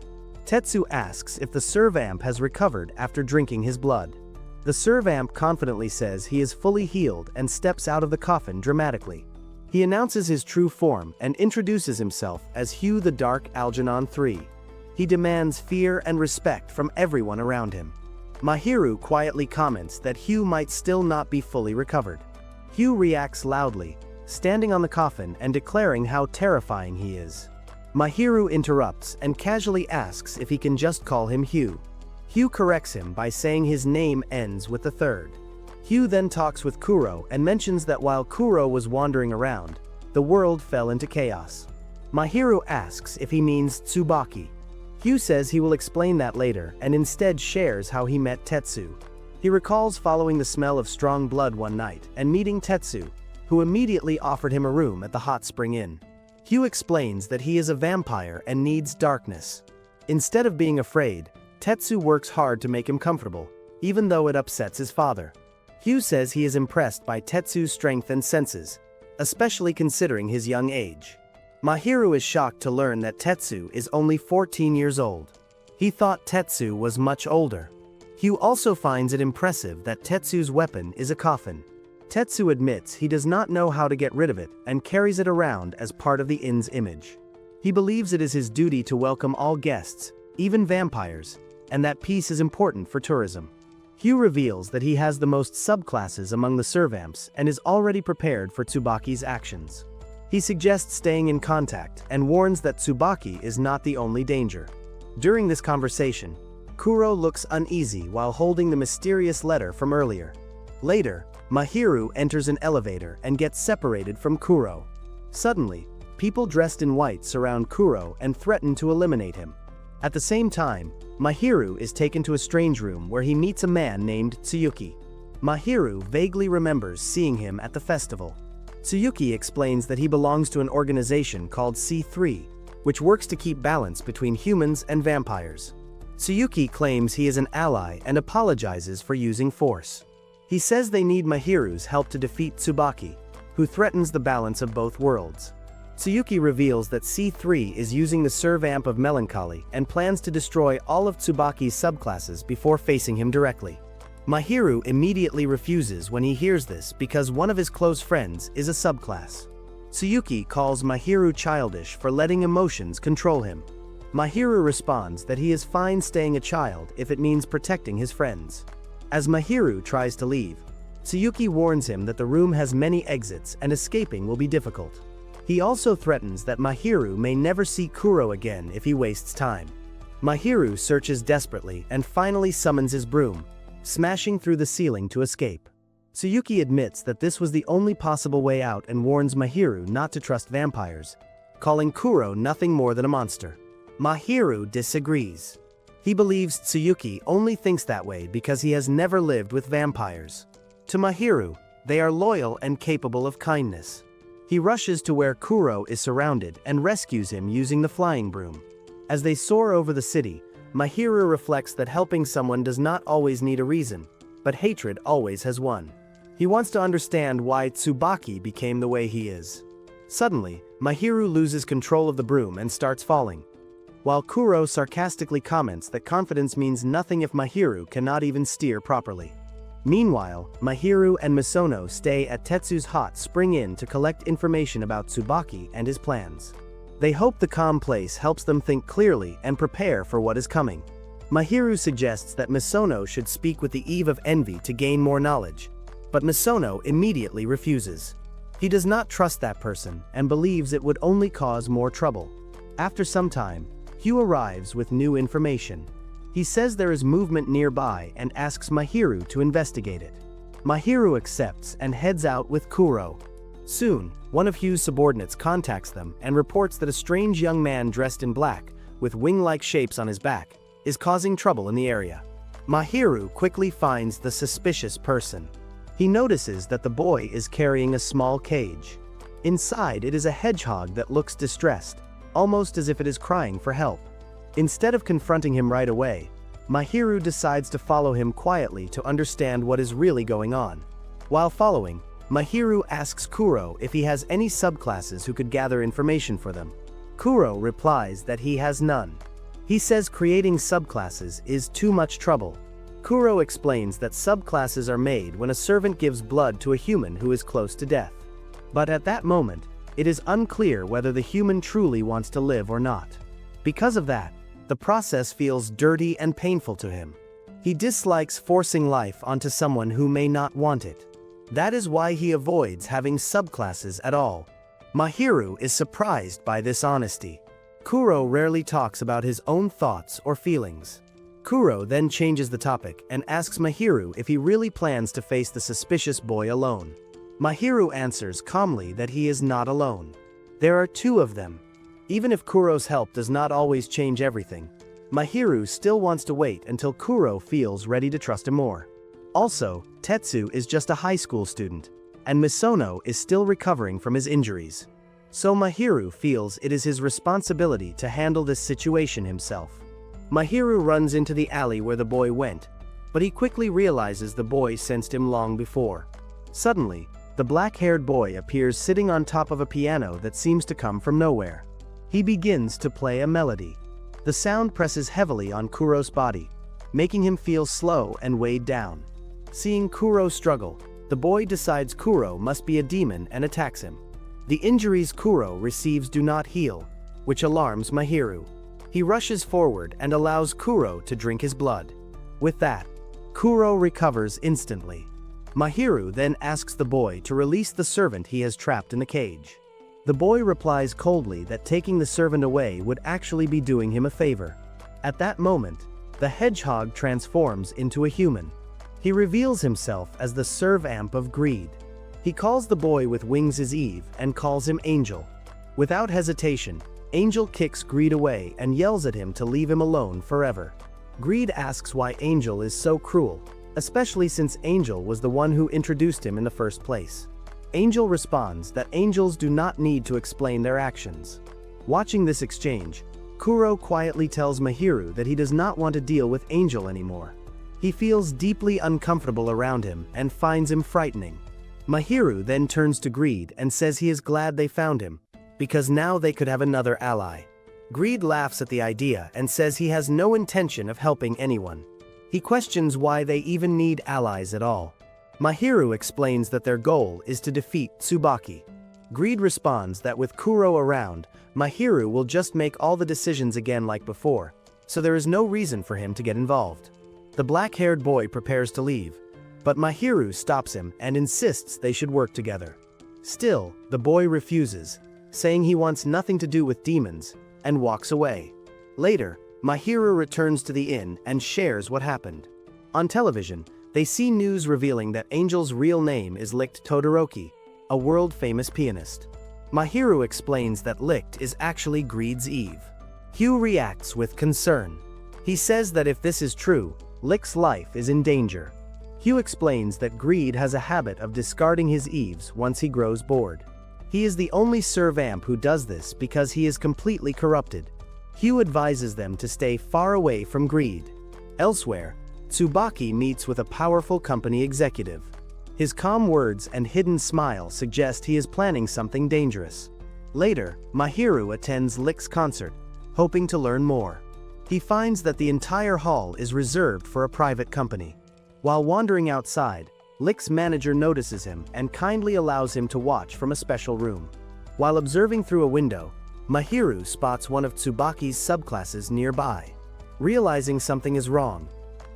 Tetsu asks if the servamp has recovered after drinking his blood. The servamp confidently says he is fully healed and steps out of the coffin dramatically. He announces his true form and introduces himself as Hugh the Dark Algernon III. He demands fear and respect from everyone around him. Mahiru quietly comments that Hugh might still not be fully recovered. Hugh reacts loudly, standing on the coffin and declaring how terrifying he is. Mahiru interrupts and casually asks if he can just call him Hugh. Hugh corrects him by saying his name ends with the third. Hugh then talks with Kuro and mentions that while Kuro was wandering around, the world fell into chaos. Mahiru asks if he means Tsubaki. Hugh says he will explain that later and instead shares how he met Tetsu. He recalls following the smell of strong blood one night and meeting Tetsu, who immediately offered him a room at the hot spring inn. Hugh explains that he is a vampire and needs darkness. Instead of being afraid, Tetsu works hard to make him comfortable, even though it upsets his father. Hugh says he is impressed by Tetsu's strength and senses, especially considering his young age. Mahiru is shocked to learn that Tetsu is only 14 years old. He thought Tetsu was much older. Hugh also finds it impressive that Tetsu's weapon is a coffin. Tetsu admits he does not know how to get rid of it and carries it around as part of the inn's image. He believes it is his duty to welcome all guests, even vampires, and that peace is important for tourism. Hugh reveals that he has the most subclasses among the servamps and is already prepared for Tsubaki's actions. He suggests staying in contact and warns that Tsubaki is not the only danger. During this conversation, Kuro looks uneasy while holding the mysterious letter from earlier. Later, Mahiru enters an elevator and gets separated from Kuro. Suddenly, people dressed in white surround Kuro and threaten to eliminate him. At the same time, Mahiru is taken to a strange room where he meets a man named Tsuyuki. Mahiru vaguely remembers seeing him at the festival. Tsuyuki explains that he belongs to an organization called C3, which works to keep balance between humans and vampires. Tsuyuki claims he is an ally and apologizes for using force. He says they need Mahiru's help to defeat Tsubaki, who threatens the balance of both worlds. Tsuyuki reveals that C3 is using the servamp of melancholy and plans to destroy all of Tsubaki's subclasses before facing him directly. Mahiru immediately refuses when he hears this because one of his close friends is a subclass. Tsuyuki calls Mahiru childish for letting emotions control him. Mahiru responds that he is fine staying a child if it means protecting his friends. As Mahiru tries to leave, Tsuyuki warns him that the room has many exits and escaping will be difficult. He also threatens that Mahiru may never see Kuro again if he wastes time. Mahiru searches desperately and finally summons his broom, smashing through the ceiling to escape. Tsuyuki admits that this was the only possible way out and warns Mahiru not to trust vampires, calling Kuro nothing more than a monster. Mahiru disagrees. He believes Tsuyuki only thinks that way because he has never lived with vampires. To Mahiru, they are loyal and capable of kindness. He rushes to where Kuro is surrounded and rescues him using the flying broom. As they soar over the city, Mahiru reflects that helping someone does not always need a reason, but hatred always has one. He wants to understand why Tsubaki became the way he is. Suddenly, Mahiru loses control of the broom and starts falling, while Kuro sarcastically comments that confidence means nothing if Mahiru cannot even steer properly. Meanwhile, Mahiru and Misono stay at Tetsu's hot spring inn to collect information about Tsubaki and his plans. They hope the calm place helps them think clearly and prepare for what is coming. Mahiru suggests that Misono should speak with the Eve of Envy to gain more knowledge, but Misono immediately refuses. He does not trust that person and believes it would only cause more trouble. After some time, Hugh arrives with new information. He says there is movement nearby and asks Mahiru to investigate it. Mahiru accepts and heads out with Kuro. Soon, one of Hugh's subordinates contacts them and reports that a strange young man dressed in black, with wing-like shapes on his back, is causing trouble in the area. Mahiru quickly finds the suspicious person. He notices that the boy is carrying a small cage. Inside, it is a hedgehog that looks distressed, almost as if it is crying for help. Instead of confronting him right away, Mahiru decides to follow him quietly to understand what is really going on. While following, Mahiru asks Kuro if he has any subclasses who could gather information for them. Kuro replies that he has none. He says creating subclasses is too much trouble. Kuro explains that subclasses are made when a servant gives blood to a human who is close to death. But at that moment, it is unclear whether the human truly wants to live or not. Because of that, the process feels dirty and painful to him. He dislikes forcing life onto someone who may not want it. That is why he avoids having subclasses at all. Mahiru is surprised by this honesty. Kuro rarely talks about his own thoughts or feelings. Kuro then changes the topic and asks Mahiru if he really plans to face the suspicious boy alone. Mahiru answers calmly that he is not alone. There are two of them. Even if Kuro's help does not always change everything, Mahiru still wants to wait until Kuro feels ready to trust him more. Also, Tetsu is just a high school student, and Misono is still recovering from his injuries. So Mahiru feels it is his responsibility to handle this situation himself. Mahiru runs into the alley where the boy went, but he quickly realizes the boy sensed him long before. Suddenly, the black-haired boy appears sitting on top of a piano that seems to come from nowhere. He begins to play a melody. The sound presses heavily on Kuro's body, making him feel slow and weighed down. Seeing Kuro struggle, the boy decides Kuro must be a demon and attacks him. The injuries Kuro receives do not heal, which alarms Mahiru. He rushes forward and allows Kuro to drink his blood. With that, Kuro recovers instantly. Mahiru then asks the boy to release the servant he has trapped in the cage. The boy replies coldly that taking the servant away would actually be doing him a favor. At that moment, the hedgehog transforms into a human. He reveals himself as the servamp of greed. He calls the boy with wings his Eve and calls him Angel. Without hesitation, Angel kicks Greed away and yells at him to leave him alone forever. Greed asks why Angel is so cruel, especially since Angel was the one who introduced him in the first place. Angel responds that angels do not need to explain their actions. Watching this exchange, Kuro quietly tells Mahiru that he does not want to deal with Angel anymore. He feels deeply uncomfortable around him and finds him frightening. Mahiru then turns to Greed and says he is glad they found him, because now they could have another ally. Greed laughs at the idea and says he has no intention of helping anyone. He questions why they even need allies at all. Mahiru explains that their goal is to defeat Tsubaki. Greed responds that with Kuro around, Mahiru will just make all the decisions again like before, so there is no reason for him to get involved. The black-haired boy prepares to leave, but Mahiru stops him and insists they should work together. Still, the boy refuses, saying he wants nothing to do with demons, and walks away. Later, Mahiru returns to the inn and shares what happened. On television, they see news revealing that Angel's real name is Licht Todoroki, a world-famous pianist. Mahiru explains that Licht is actually Greed's Eve. Hugh reacts with concern. He says that if this is true, Licht's life is in danger. Hugh explains that Greed has a habit of discarding his Eves once he grows bored. He is the only servamp who does this because he is completely corrupted. Hugh advises them to stay far away from Greed. Elsewhere, Tsubaki meets with a powerful company executive. His calm words and hidden smile suggest he is planning something dangerous. Later, Mahiru attends Licht's concert, hoping to learn more. He finds that the entire hall is reserved for a private company. While wandering outside, Licht's manager notices him and kindly allows him to watch from a special room. While observing through a window, Mahiru spots one of Tsubaki's subclasses nearby. Realizing something is wrong,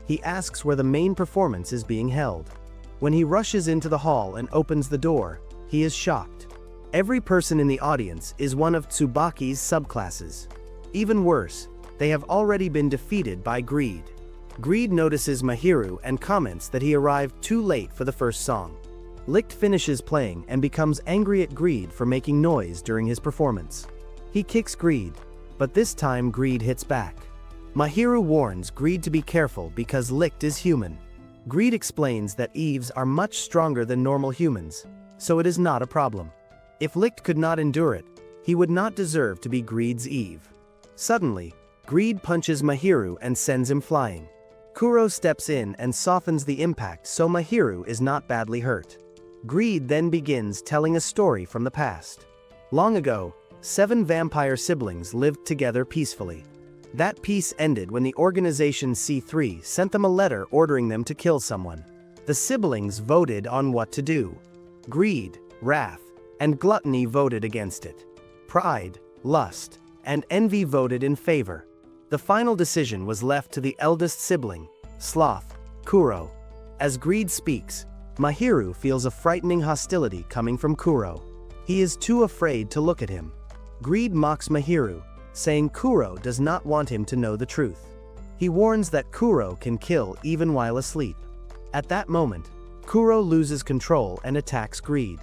he asks where the main performance is being held. When he rushes into the hall and opens the door, he is shocked. Every person in the audience is one of Tsubaki's subclasses. Even worse, they have already been defeated by Greed. Greed notices Mahiru and comments that he arrived too late for the first song. Licht finishes playing and becomes angry at Greed for making noise during his performance. He kicks Greed, but this time Greed hits back. Mahiru warns Greed to be careful because Licht is human. Greed explains that Eves are much stronger than normal humans, so it is not a problem. If Licht could not endure it, he would not deserve to be Greed's Eve. Suddenly, Greed punches Mahiru and sends him flying. Kuro steps in and softens the impact so Mahiru is not badly hurt. Greed then begins telling a story from the past. Long ago, 7 vampire siblings lived together peacefully. That peace ended when the organization C3 sent them a letter ordering them to kill someone. The siblings voted on what to do. Greed, wrath, and gluttony voted against it. Pride, lust, and envy voted in favor. The final decision was left to the eldest sibling, Sloth, Kuro. As Greed speaks, Mahiru feels a frightening hostility coming from Kuro. He is too afraid to look at him. Greed mocks Mahiru, saying Kuro does not want him to know the truth. He warns that Kuro can kill even while asleep. At that moment, Kuro loses control and attacks Greed.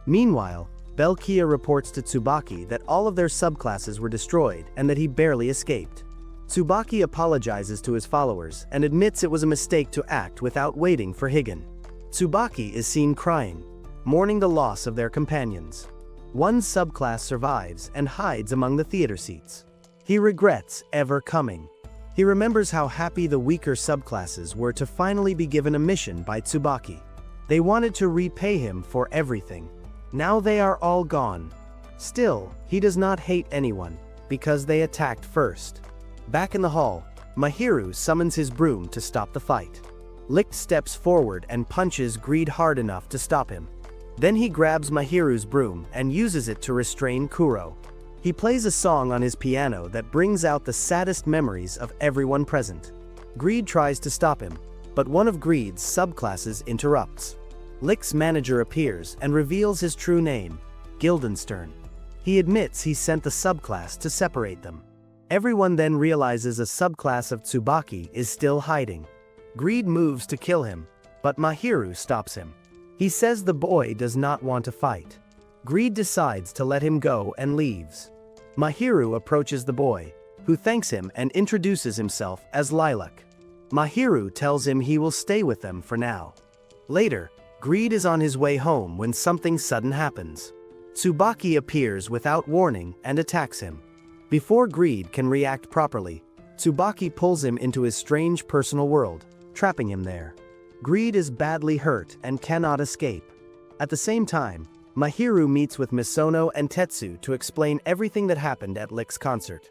Meanwhile, Belkia reports to Tsubaki that all of their subclasses were destroyed and that he barely escaped. Tsubaki apologizes to his followers and admits it was a mistake to act without waiting for Higan. Tsubaki is seen crying, mourning the loss of their companions. One subclass survives and hides among the theater seats. He regrets ever coming. He remembers how happy the weaker subclasses were to finally be given a mission by Tsubaki. They wanted to repay him for everything. Now they are all gone. Still, he does not hate anyone, because they attacked first. Back in the hall, Mahiru summons his broom to stop the fight. Licht steps forward and punches Greed hard enough to stop him. Then he grabs Mahiru's broom and uses it to restrain Kuro. He plays a song on his piano that brings out the saddest memories of everyone present. Greed tries to stop him, but one of Greed's subclasses interrupts. Licht's manager appears and reveals his true name, Guildenstern. He admits he sent the subclass to separate them. Everyone then realizes a subclass of Tsubaki is still hiding. Greed moves to kill him, but Mahiru stops him. He says the boy does not want to fight. Greed decides to let him go and leaves. Mahiru approaches the boy, who thanks him and introduces himself as Lilac. Mahiru tells him he will stay with them for now. Later, Greed is on his way home when something sudden happens. Tsubaki appears without warning and attacks him. Before Greed can react properly, Tsubaki pulls him into his strange personal world, trapping him there. Greed is badly hurt and cannot escape. At the same time, Mahiru meets with Misono and Tetsu to explain everything that happened at Licht's concert.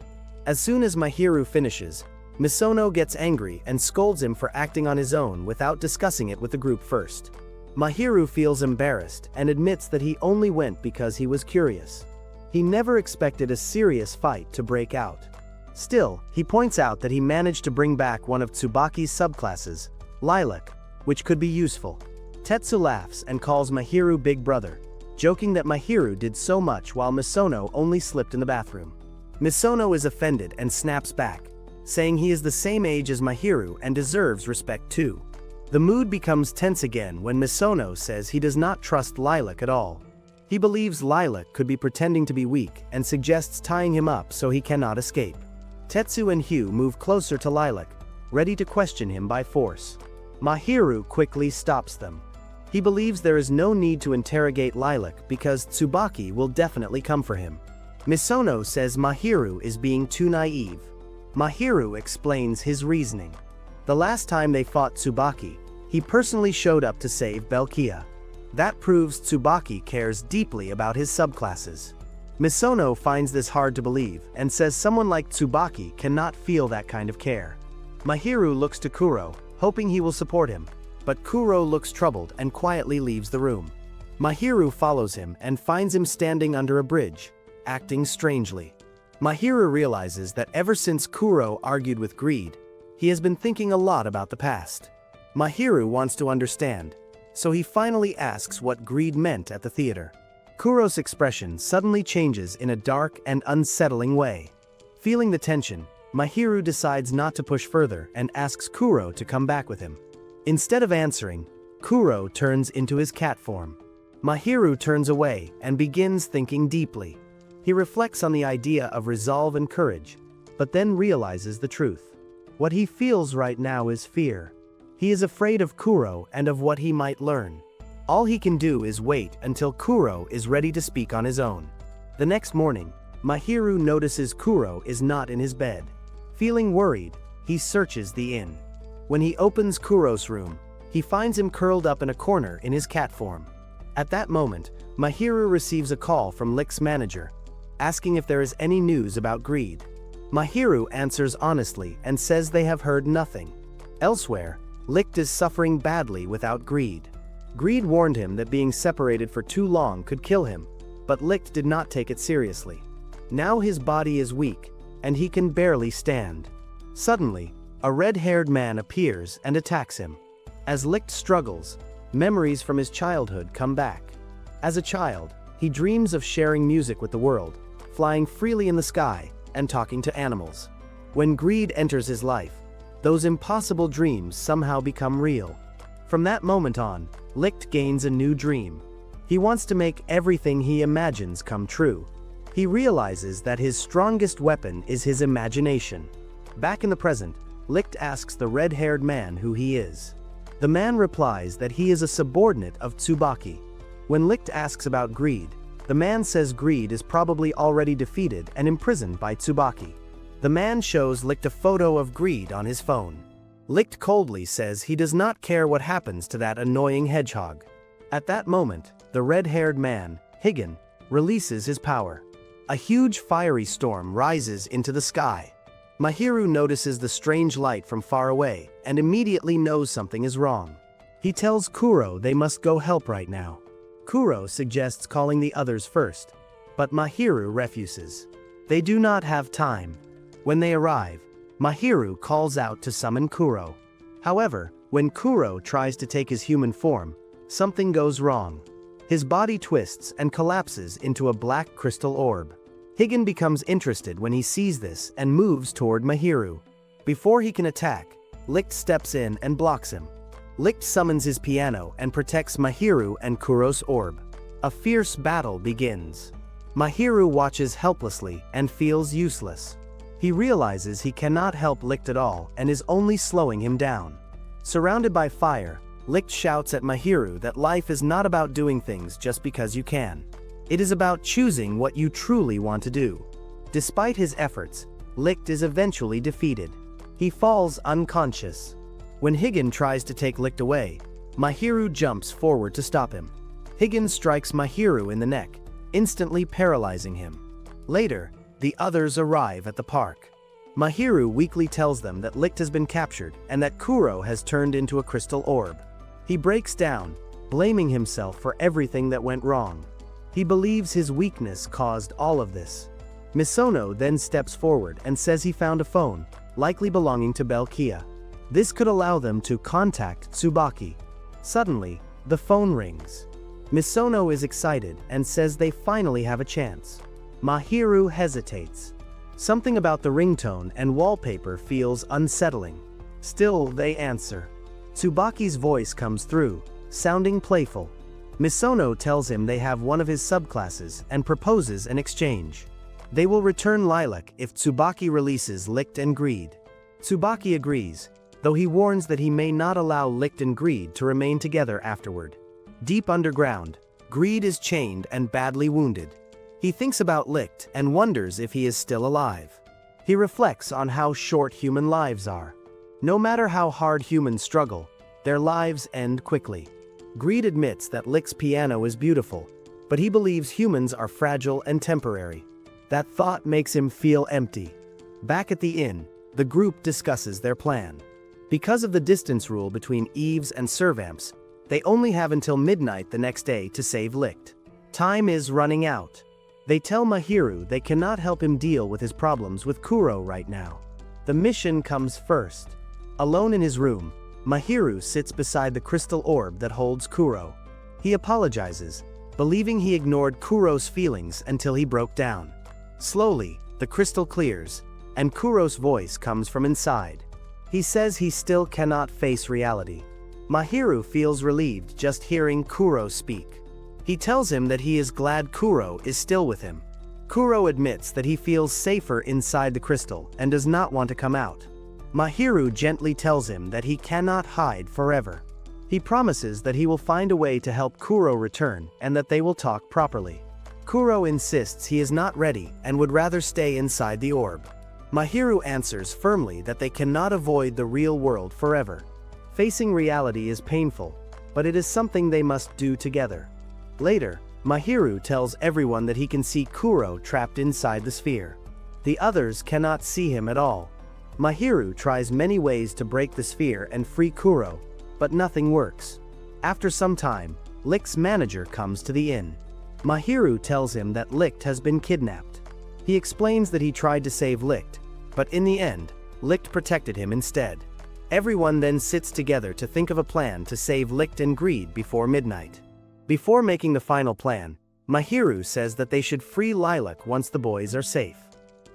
As soon as Mahiru finishes, Misono gets angry and scolds him for acting on his own without discussing it with the group first. Mahiru feels embarrassed and admits that he only went because he was curious. He never expected a serious fight to break out. Still, he points out that he managed to bring back one of Tsubaki's subclasses, Lilac, which could be useful. Tetsu laughs and calls Mahiru Big Brother, joking that Mahiru did so much while Misono only slipped in the bathroom. Misono is offended and snaps back, saying he is the same age as Mahiru and deserves respect too. The mood becomes tense again when Misono says he does not trust Lilac at all. He believes Lilac could be pretending to be weak and suggests tying him up so he cannot escape. Tetsu and Hugh move closer to Lilac, ready to question him by force. Mahiru quickly stops them. He believes there is no need to interrogate Lilac because Tsubaki will definitely come for him. Misono says Mahiru is being too naive. Mahiru explains his reasoning. The last time they fought Tsubaki, he personally showed up to save Belkia. That proves Tsubaki cares deeply about his subclasses. Misono finds this hard to believe and says someone like Tsubaki cannot feel that kind of care. Mahiru looks to Kuro, hoping he will support him, but Kuro looks troubled and quietly leaves the room. Mahiru follows him and finds him standing under a bridge, acting strangely. Mahiru realizes that ever since Kuro argued with Greed, he has been thinking a lot about the past. Mahiru wants to understand, so he finally asks what Greed meant at the theater. Kuro's expression suddenly changes in a dark and unsettling way. Feeling the tension, Mahiru decides not to push further and asks Kuro to come back with him. Instead of answering, Kuro turns into his cat form. Mahiru turns away and begins thinking deeply. He reflects on the idea of resolve and courage, but then realizes the truth. What he feels right now is fear. He is afraid of Kuro and of what he might learn. All he can do is wait until Kuro is ready to speak on his own. The next morning, Mahiru notices Kuro is not in his bed. Feeling worried, he searches the inn. When he opens Kuro's room, he finds him curled up in a corner in his cat form. At that moment, Mahiru receives a call from Licht's manager, asking if there is any news about Greed. Mahiru answers honestly and says they have heard nothing. Elsewhere, Licht is suffering badly without Greed. Greed warned him that being separated for too long could kill him, but Licht did not take it seriously. Now his body is weak, and he can barely stand. Suddenly, a red-haired man appears and attacks him. As Licht struggles, memories from his childhood come back. As a child, he dreams of sharing music with the world, flying freely in the sky, and talking to animals. When Greed enters his life, those impossible dreams somehow become real. From that moment on, Licht gains a new dream. He wants to make everything he imagines come true. He realizes that his strongest weapon is his imagination. Back in the present, Licht asks the red-haired man who he is. The man replies that he is a subordinate of Tsubaki. When Licht asks about Greed, the man says Greed is probably already defeated and imprisoned by Tsubaki. The man shows Licht a photo of Greed on his phone. Licht coldly says he does not care what happens to that annoying hedgehog. At that moment, the red-haired man, Higan, releases his power. A huge fiery storm rises into the sky. Mahiru notices the strange light from far away and immediately knows something is wrong. He tells Kuro they must go help right now. Kuro suggests calling the others first, but Mahiru refuses. They do not have time. When they arrive, Mahiru calls out to summon Kuro. However, when Kuro tries to take his human form, something goes wrong. His body twists and collapses into a black crystal orb. Higan becomes interested when he sees this and moves toward Mahiru. Before he can attack, Licht steps in and blocks him. Licht summons his piano and protects Mahiru and Kuro's orb. A fierce battle begins. Mahiru watches helplessly and feels useless. He realizes he cannot help Licht at all and is only slowing him down. Surrounded by fire, Licht shouts at Mahiru that life is not about doing things just because you can. It is about choosing what you truly want to do. Despite his efforts, Licht is eventually defeated. He falls unconscious. When Higan tries to take Licht away, Mahiru jumps forward to stop him. Higan strikes Mahiru in the neck, instantly paralyzing him. Later, the others arrive at the park. Mahiru weakly tells them that Licht has been captured and that Kuro has turned into a crystal orb. He breaks down, blaming himself for everything that went wrong. He believes his weakness caused all of this. Misono then steps forward and says he found a phone, likely belonging to Belkia. This could allow them to contact Tsubaki. Suddenly, the phone rings. Misono is excited and says they finally have a chance. Mahiru hesitates. Something about the ringtone and wallpaper feels unsettling. Still, they answer. Tsubaki's voice comes through, sounding playful. Misono tells him they have one of his subclasses and proposes an exchange. They will return Lilac if Tsubaki releases Licht and Greed. Tsubaki agrees, though he warns that he may not allow Licht and Greed to remain together afterward. Deep underground, Greed is chained and badly wounded. He thinks about Licht and wonders if he is still alive. He reflects on how short human lives are. No matter how hard humans struggle, their lives end quickly. Greed admits that Licht's piano is beautiful, but he believes humans are fragile and temporary. That thought makes him feel empty. Back at the inn, the group discusses their plan. Because of the distance rule between eaves and servamps, they only have until midnight the next day to save Licht. Time is running out. They tell Mahiru they cannot help him deal with his problems with Kuro right now. The mission comes first. Alone in his room, Mahiru sits beside the crystal orb that holds Kuro. He apologizes, believing he ignored Kuro's feelings until he broke down. Slowly, the crystal clears, and Kuro's voice comes from inside. He says he still cannot face reality. Mahiru feels relieved just hearing Kuro speak. He tells him that he is glad Kuro is still with him. Kuro admits that he feels safer inside the crystal and does not want to come out. Mahiru gently tells him that he cannot hide forever. He promises that he will find a way to help Kuro return and that they will talk properly. Kuro insists he is not ready and would rather stay inside the orb. Mahiru answers firmly that they cannot avoid the real world forever. Facing reality is painful, but it is something they must do together. Later, Mahiru tells everyone that he can see Kuro trapped inside the sphere. The others cannot see him at all. Mahiru tries many ways to break the sphere and free Kuro, but nothing works. After some time, Licht's manager comes to the inn. Mahiru tells him that Licht has been kidnapped. He explains that he tried to save Licht, but in the end, Licht protected him instead. Everyone then sits together to think of a plan to save Licht and Greed before midnight. Before making the final plan, Mahiru says that they should free Lilac once the boys are safe.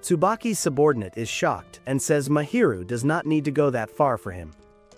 Tsubaki's subordinate is shocked and says Mahiru does not need to go that far for him.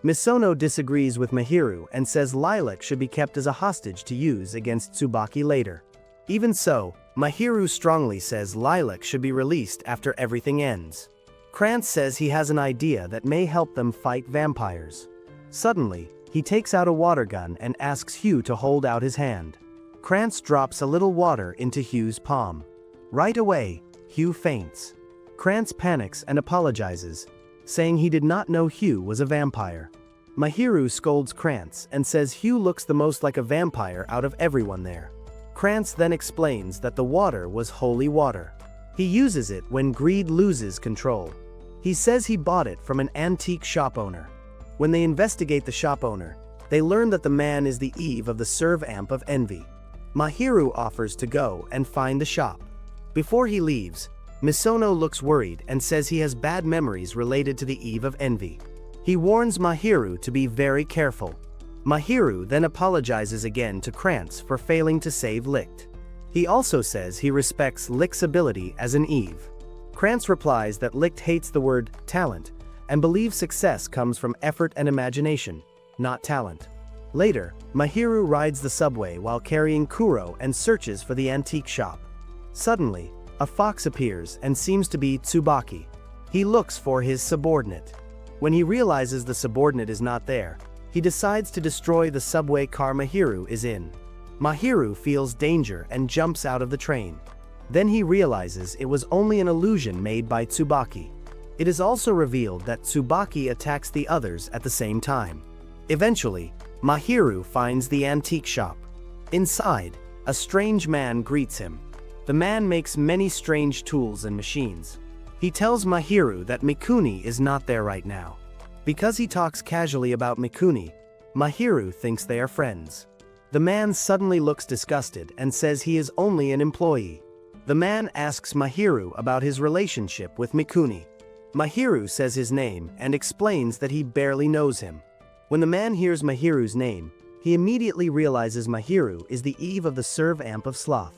Misono disagrees with Mahiru and says Lilac should be kept as a hostage to use against Tsubaki later. Even so, Mahiru strongly says Lilac should be released after everything ends. Krantz says he has an idea that may help them fight vampires. Suddenly, he takes out a water gun and asks Hugh to hold out his hand. Krantz drops a little water into Hugh's palm. Right away, Hugh faints. Krantz panics and apologizes, saying he did not know Hugh was a vampire. Mahiru scolds Krantz and says Hugh looks the most like a vampire out of everyone there. Krantz then explains that the water was holy water. He uses it when Greed loses control. He says he bought it from an antique shop owner. When they investigate the shop owner, they learn that the man is the Eve of the servamp of envy. Mahiru offers to go and find the shop. Before he leaves, Misono looks worried and says he has bad memories related to the Eve of envy. He warns Mahiru to be very careful. Mahiru then apologizes again to Krantz for failing to save Licht. He also says he respects Licht's ability as an Eve. Krantz replies that Licht hates the word talent and believes success comes from effort and imagination, not talent. Later, Mahiru rides the subway while carrying Kuro and searches for the antique shop. Suddenly, a fox appears and seems to be Tsubaki. He looks for his subordinate. When he realizes the subordinate is not there, he decides to destroy the subway car Mahiru is in. Mahiru feels danger and jumps out of the train. Then he realizes it was only an illusion made by Tsubaki. It is also revealed that Tsubaki attacks the others at the same time. Eventually, Mahiru finds the antique shop. Inside, a strange man greets him. The man makes many strange tools and machines. He tells Mahiru that Mikuni is not there right now. Because he talks casually about Mikuni, Mahiru thinks they are friends. The man suddenly looks disgusted and says he is only an employee. The man asks Mahiru about his relationship with Mikuni. Mahiru says his name and explains that he barely knows him. When the man hears Mahiru's name, he immediately realizes Mahiru is the Eve of the servamp of sloth.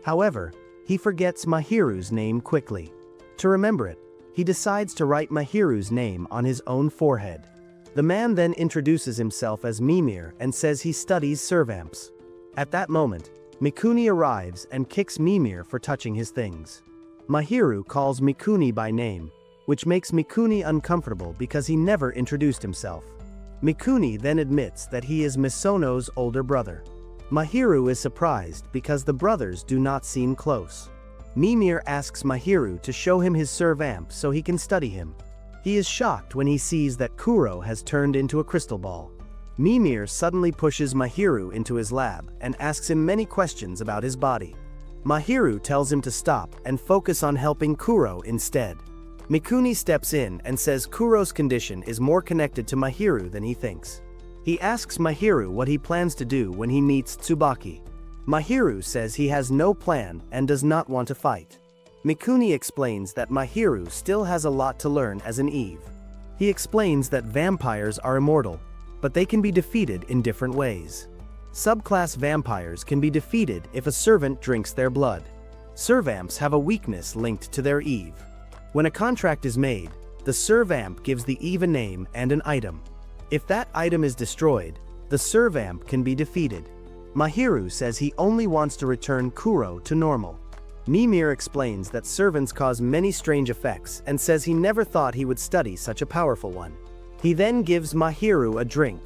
However, he forgets Mahiru's name quickly. To remember it, he decides to write Mahiru's name on his own forehead. The man then introduces himself as Mimir and says he studies servamps. At that moment, Mikuni arrives and kicks Mimir for touching his things. Mahiru calls Mikuni by name, which makes Mikuni uncomfortable because he never introduced himself. Mikuni then admits that he is Misono's older brother. Mahiru is surprised because the brothers do not seem close. Mimir asks Mahiru to show him his servamp so he can study him. He is shocked when he sees that Kuro has turned into a crystal ball. Mimir suddenly pushes Mahiru into his lab and asks him many questions about his body. Mahiru tells him to stop and focus on helping Kuro instead. Mikuni steps in and says Kuro's condition is more connected to Mahiru than he thinks. He asks Mahiru what he plans to do when he meets Tsubaki. Mahiru says he has no plan and does not want to fight. Mikuni explains that Mahiru still has a lot to learn as an Eve. He explains that vampires are immortal, but they can be defeated in different ways. Subclass vampires can be defeated if a servant drinks their blood. Servamps have a weakness linked to their Eve. When a contract is made, the servamp gives the Eve a name and an item. If that item is destroyed, the servamp can be defeated. Mahiru says he only wants to return Kuro to normal. Mimir explains that servants cause many strange effects and says he never thought he would study such a powerful one. He then gives Mahiru a drink.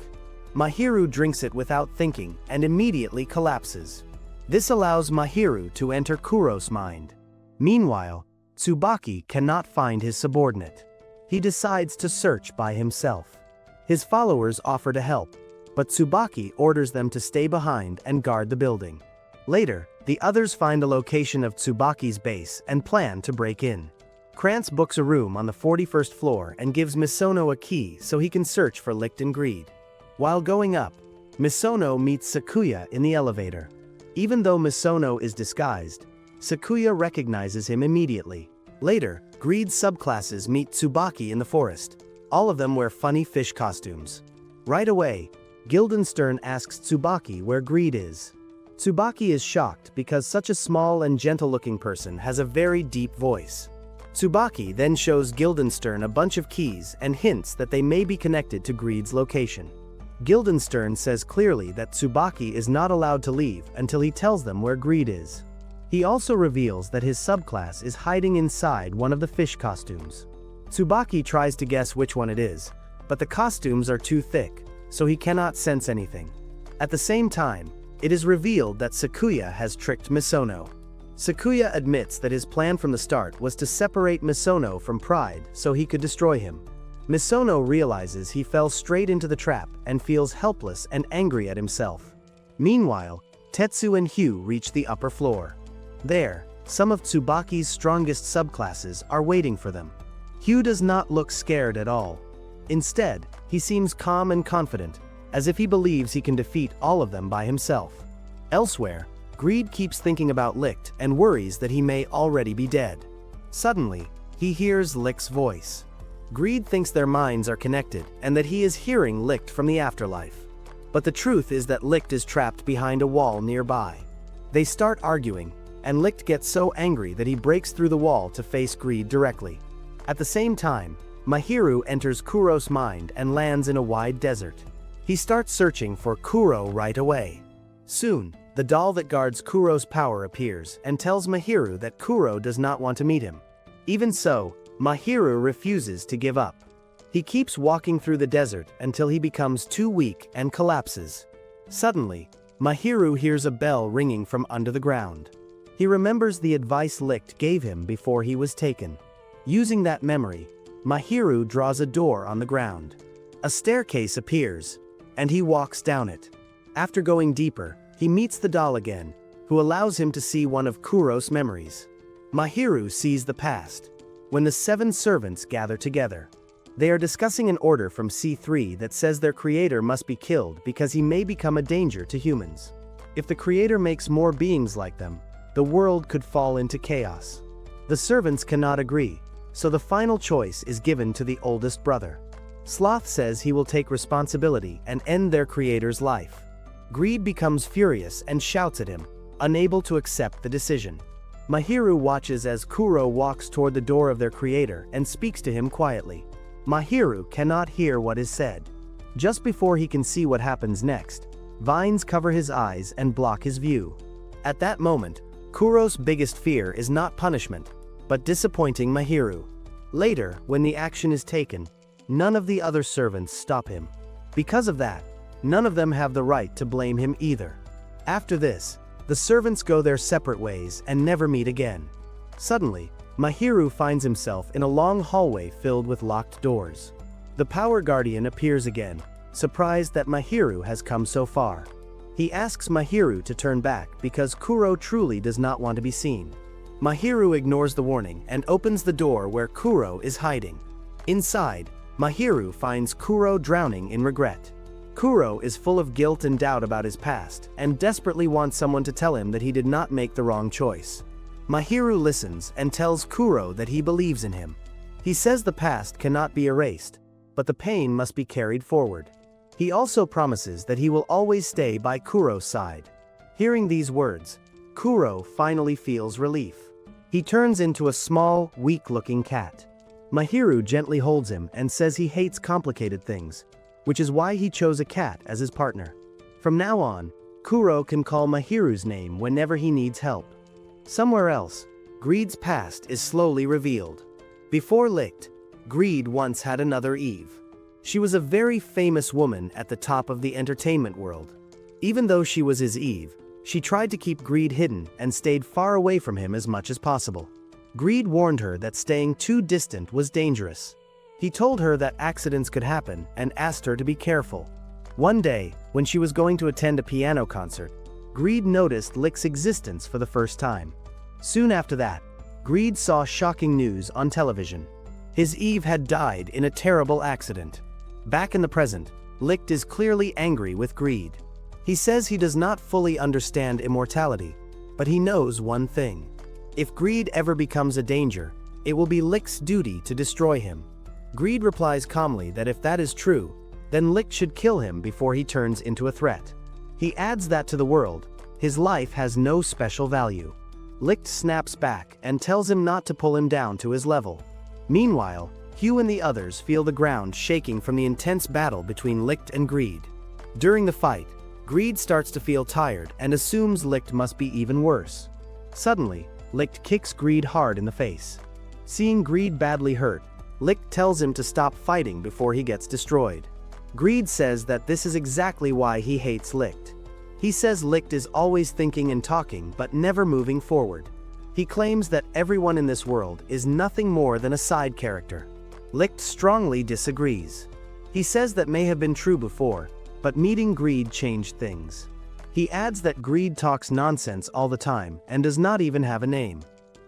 Mahiru drinks it without thinking and immediately collapses. This allows Mahiru to enter Kuro's mind. Meanwhile, Tsubaki cannot find his subordinate. He decides to search by himself. His followers offer to help, but Tsubaki orders them to stay behind and guard the building. Later, the others find the location of Tsubaki's base and plan to break in. Krantz books a room on the 41st floor and gives Misono a key so he can search for Licht and Greed. While going up, Misono meets Sakuya in the elevator. Even though Misono is disguised, Sakuya recognizes him immediately. Later, Greed's subclasses meet Tsubaki in the forest. All of them wear funny fish costumes. Right away, Guildenstern asks Tsubaki where Greed is. Tsubaki is shocked because such a small and gentle-looking person has a very deep voice. Tsubaki then shows Guildenstern a bunch of keys and hints that they may be connected to Greed's location. Guildenstern says clearly that Tsubaki is not allowed to leave until he tells them where Greed is. He also reveals that his subclass is hiding inside one of the fish costumes. Tsubaki tries to guess which one it is, but the costumes are too thick, so he cannot sense anything. At the same time, it is revealed that Sakuya has tricked Misono. Sakuya admits that his plan from the start was to separate Misono from Pride so he could destroy him. Misono realizes he fell straight into the trap and feels helpless and angry at himself. Meanwhile, Tetsu and Hugh reach the upper floor. There, some of Tsubaki's strongest subclasses are waiting for them. Hugh does not look scared at all. Instead, he seems calm and confident, as if he believes he can defeat all of them by himself. Elsewhere, Greed keeps thinking about Licht and worries that he may already be dead. Suddenly, he hears Licht's voice. Greed thinks their minds are connected and that he is hearing Licht from the afterlife. But the truth is that Licht is trapped behind a wall nearby. They start arguing, and Licht gets so angry that he breaks through the wall to face Greed directly. At the same time, Mahiru enters Kuro's mind and lands in a wide desert. He starts searching for Kuro right away. Soon, the doll that guards Kuro's power appears and tells Mahiru that Kuro does not want to meet him. Even so, Mahiru refuses to give up. He keeps walking through the desert until he becomes too weak and collapses. Suddenly, Mahiru hears a bell ringing from under the ground. He remembers the advice Licht gave him before he was taken. Using that memory, Mahiru draws a door on the ground. A staircase appears, and he walks down it. After going deeper, he meets the doll again, who allows him to see one of Kuro's memories. Mahiru sees the past, when the 7 servants gather together. They are discussing an order from C3 that says their creator must be killed because he may become a danger to humans. If the creator makes more beings like them, the world could fall into chaos. The servants cannot agree, so the final choice is given to the oldest brother. Sloth says he will take responsibility and end their creator's life. Greed becomes furious and shouts at him, unable to accept the decision. Mahiru watches as Kuro walks toward the door of their creator and speaks to him quietly. Mahiru cannot hear what is said. Just before he can see what happens next, vines cover his eyes and block his view. At that moment, Kuro's biggest fear is not punishment, but disappointing Mahiru. Later, when the action is taken, none of the other servants stop him. Because of that, none of them have the right to blame him either. After this, the servants go their separate ways and never meet again. Suddenly, Mahiru finds himself in a long hallway filled with locked doors. The Power Guardian appears again, surprised that Mahiru has come so far. He asks Mahiru to turn back because Kuro truly does not want to be seen. Mahiru ignores the warning and opens the door where Kuro is hiding. Inside, Mahiru finds Kuro drowning in regret. Kuro is full of guilt and doubt about his past and desperately wants someone to tell him that he did not make the wrong choice. Mahiru listens and tells Kuro that he believes in him. He says the past cannot be erased, but the pain must be carried forward. He also promises that he will always stay by Kuro's side. Hearing these words, Kuro finally feels relief. He turns into a small, weak-looking cat. Mahiru gently holds him and says he hates complicated things, which is why he chose a cat as his partner. From now on, Kuro can call Mahiru's name whenever he needs help. Somewhere else, Greed's past is slowly revealed. Before Licht, Greed once had another Eve. She was a very famous woman at the top of the entertainment world. Even though she was his Eve, she tried to keep Greed hidden and stayed far away from him as much as possible. Greed warned her that staying too distant was dangerous. He told her that accidents could happen and asked her to be careful. One day, when she was going to attend a piano concert, Greed noticed Licht's existence for the first time. Soon after that, Greed saw shocking news on television. His Eve had died in a terrible accident. Back in the present, Licht is clearly angry with Greed. He says he does not fully understand immortality, but he knows one thing. If Greed ever becomes a danger, it will be Licht's duty to destroy him. Greed replies calmly that if that is true, then Licht should kill him before he turns into a threat. He adds that to the world, his life has no special value. Licht snaps back and tells him not to pull him down to his level. Meanwhile, Hugh and the others feel the ground shaking from the intense battle between Licht and Greed. During the fight, Greed starts to feel tired and assumes Licht must be even worse. Suddenly, Licht kicks Greed hard in the face. Seeing Greed badly hurt, Licht tells him to stop fighting before he gets destroyed. Greed says that this is exactly why he hates Licht. He says Licht is always thinking and talking but never moving forward. He claims that everyone in this world is nothing more than a side character. Licht strongly disagrees. He says that may have been true before, but meeting Greed changed things. He adds that Greed talks nonsense all the time and does not even have a name.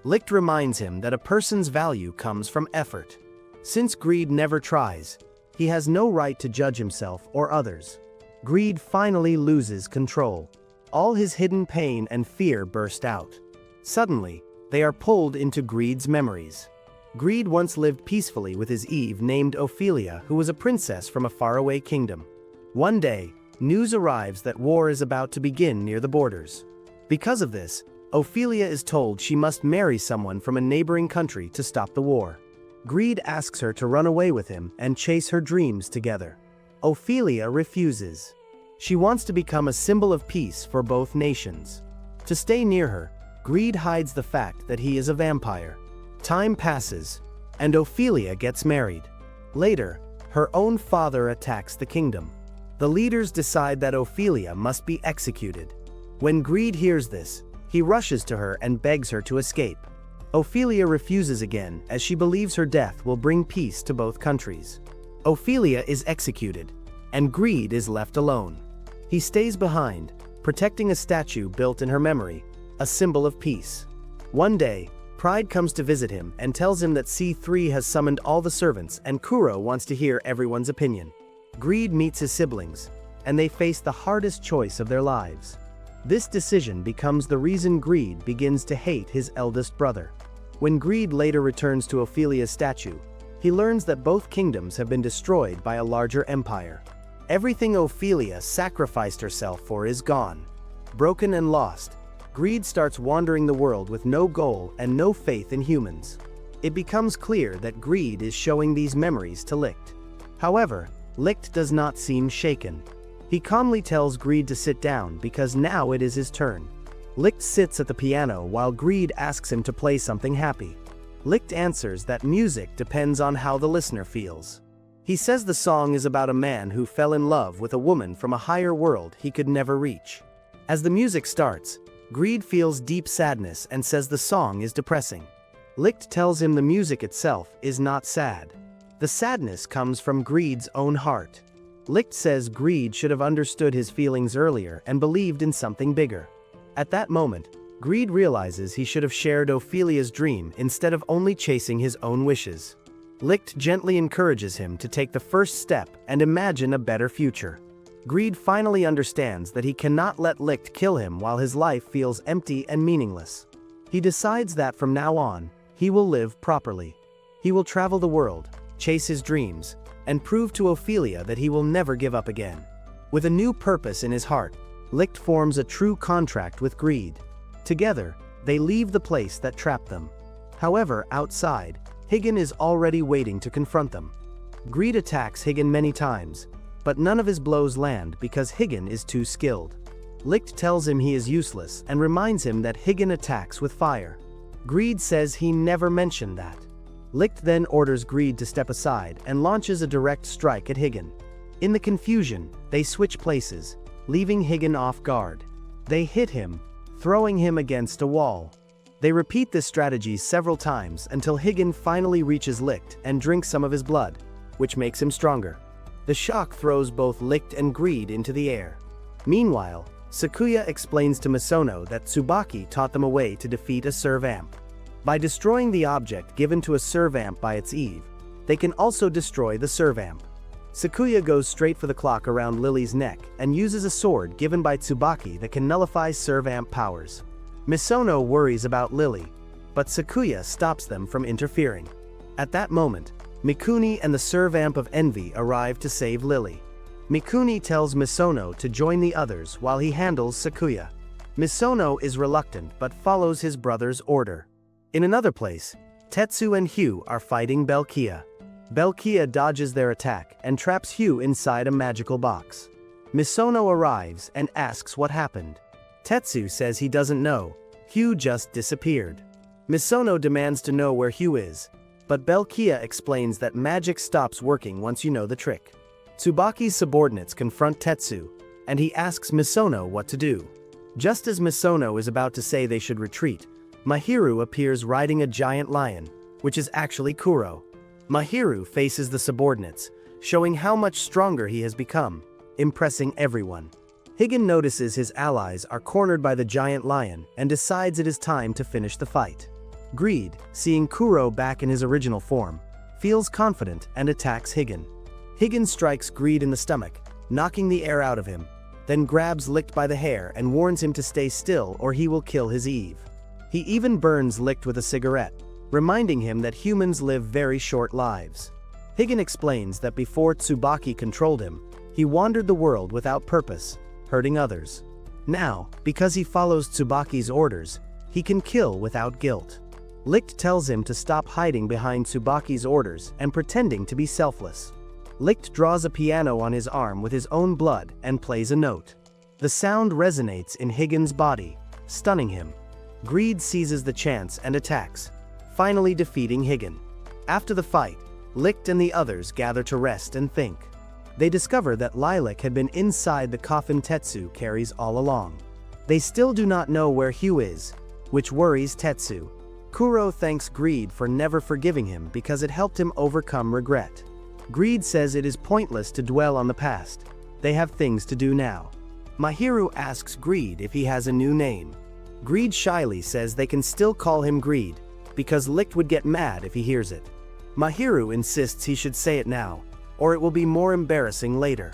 Licht reminds him that a person's value comes from effort. Since Greed never tries, he has no right to judge himself or others. Greed finally loses control. All his hidden pain and fear burst out. Suddenly, they are pulled into Greed's memories. Greed once lived peacefully with his Eve named Ophelia, who was a princess from a faraway kingdom. One day, news arrives that war is about to begin near the borders. Because of this, Ophelia is told she must marry someone from a neighboring country to stop the war. Greed asks her to run away with him and chase her dreams together. Ophelia refuses. She wants to become a symbol of peace for both nations. To stay near her, Greed hides the fact that he is a vampire. Time passes, and Ophelia gets married. Later, her own father attacks the kingdom. The leaders decide that Ophelia must be executed. When Greed hears this, he rushes to her and begs her to escape. Ophelia refuses again as she believes her death will bring peace to both countries. Ophelia is executed, and Greed is left alone. He stays behind, protecting a statue built in her memory, a symbol of peace. One day, Pride comes to visit him and tells him that C3 has summoned all the servants and Kuro wants to hear everyone's opinion. Greed meets his siblings, and they face the hardest choice of their lives. This decision becomes the reason Greed begins to hate his eldest brother. When Greed later returns to Ophelia's statue, he learns that both kingdoms have been destroyed by a larger empire. Everything Ophelia sacrificed herself for is gone. Broken and lost, Greed starts wandering the world with no goal and no faith in humans. It becomes clear that Greed is showing these memories to Licht. However, Licht does not seem shaken. He calmly tells Greed to sit down because now it is his turn. Licht sits at the piano while Greed asks him to play something happy. Licht answers that music depends on how the listener feels. He says the song is about a man who fell in love with a woman from a higher world he could never reach. As the music starts, Greed feels deep sadness and says the song is depressing. Licht tells him the music itself is not sad. The sadness comes from Greed's own heart. Licht says Greed should have understood his feelings earlier and believed in something bigger. At that moment, Greed realizes he should have shared Ophelia's dream instead of only chasing his own wishes. Licht gently encourages him to take the first step and imagine a better future. Greed finally understands that he cannot let Licht kill him while his life feels empty and meaningless. He decides that from now on, he will live properly. He will travel the world, chase his dreams, and prove to Ophelia that he will never give up again. With a new purpose in his heart, Licht forms a true contract with greed. Together, they leave the place that trapped them. However, outside, Higgin is already waiting to confront them. Greed attacks Higgin many times, but none of his blows land because Higgin is too skilled. Licht tells him he is useless and reminds him that Higgin attacks with fire. Greed says he never mentioned that. Licht then orders Greed to step aside and launches a direct strike at Higgin. In the confusion, they switch places, leaving Higgin off guard. They hit him, throwing him against a wall. They repeat this strategy several times until Higgin finally reaches Licht and drinks some of his blood, which makes him stronger. The shock throws both Licht and Greed into the air. Meanwhile, Sakuya explains to Misono that Tsubaki taught them a way to defeat a servamp. By destroying the object given to a servamp by its Eve, they can also destroy the servamp. Sakuya goes straight for the clock around Lily's neck and uses a sword given by Tsubaki that can nullify servamp powers. Misono worries about Lily, but Sakuya stops them from interfering. At that moment, Mikuni and the servamp of Envy arrive to save Lily. Mikuni tells Misono to join the others while he handles Sakuya. Misono is reluctant but follows his brother's order. In another place, Tetsu and Hugh are fighting Belkia. Belkia dodges their attack and traps Hugh inside a magical box. Misono arrives and asks what happened. Tetsu says he doesn't know, Hugh just disappeared. Misono demands to know where Hugh is, but Belkia explains that magic stops working once you know the trick. Tsubaki's subordinates confront Tetsu, and he asks Misono what to do. Just as Misono is about to say they should retreat, Mahiru appears riding a giant lion, which is actually Kuro. Mahiru faces the subordinates, showing how much stronger he has become, impressing everyone. Higgin notices his allies are cornered by the giant lion and decides it is time to finish the fight. Greed, seeing Kuro back in his original form, feels confident and attacks Higgin. Higgin strikes Greed in the stomach, knocking the air out of him, then grabs Licht by the hair and warns him to stay still or he will kill his Eve. He even burns Licht with a cigarette, reminding him that humans live very short lives. Higgin explains that before Tsubaki controlled him, he wandered the world without purpose, hurting others. Now, because he follows Tsubaki's orders, he can kill without guilt. Licht tells him to stop hiding behind Tsubaki's orders and pretending to be selfless. Licht draws a piano on his arm with his own blood and plays a note. The sound resonates in Higgin's body, stunning him. Greed seizes the chance and attacks, finally defeating Higgin. After the fight, Licht and the others gather to rest and think. They discover that Lilac had been inside the coffin Tetsu carries all along. They still do not know where Hugh is, which worries Tetsu. Kuro thanks Greed for never forgiving him because it helped him overcome regret. Greed says it is pointless to dwell on the past. They have things to do now. Mahiru asks Greed if he has a new name. Greed shyly says they can still call him Greed, because Licht would get mad if he hears it. Mahiru insists he should say it now, or it will be more embarrassing later.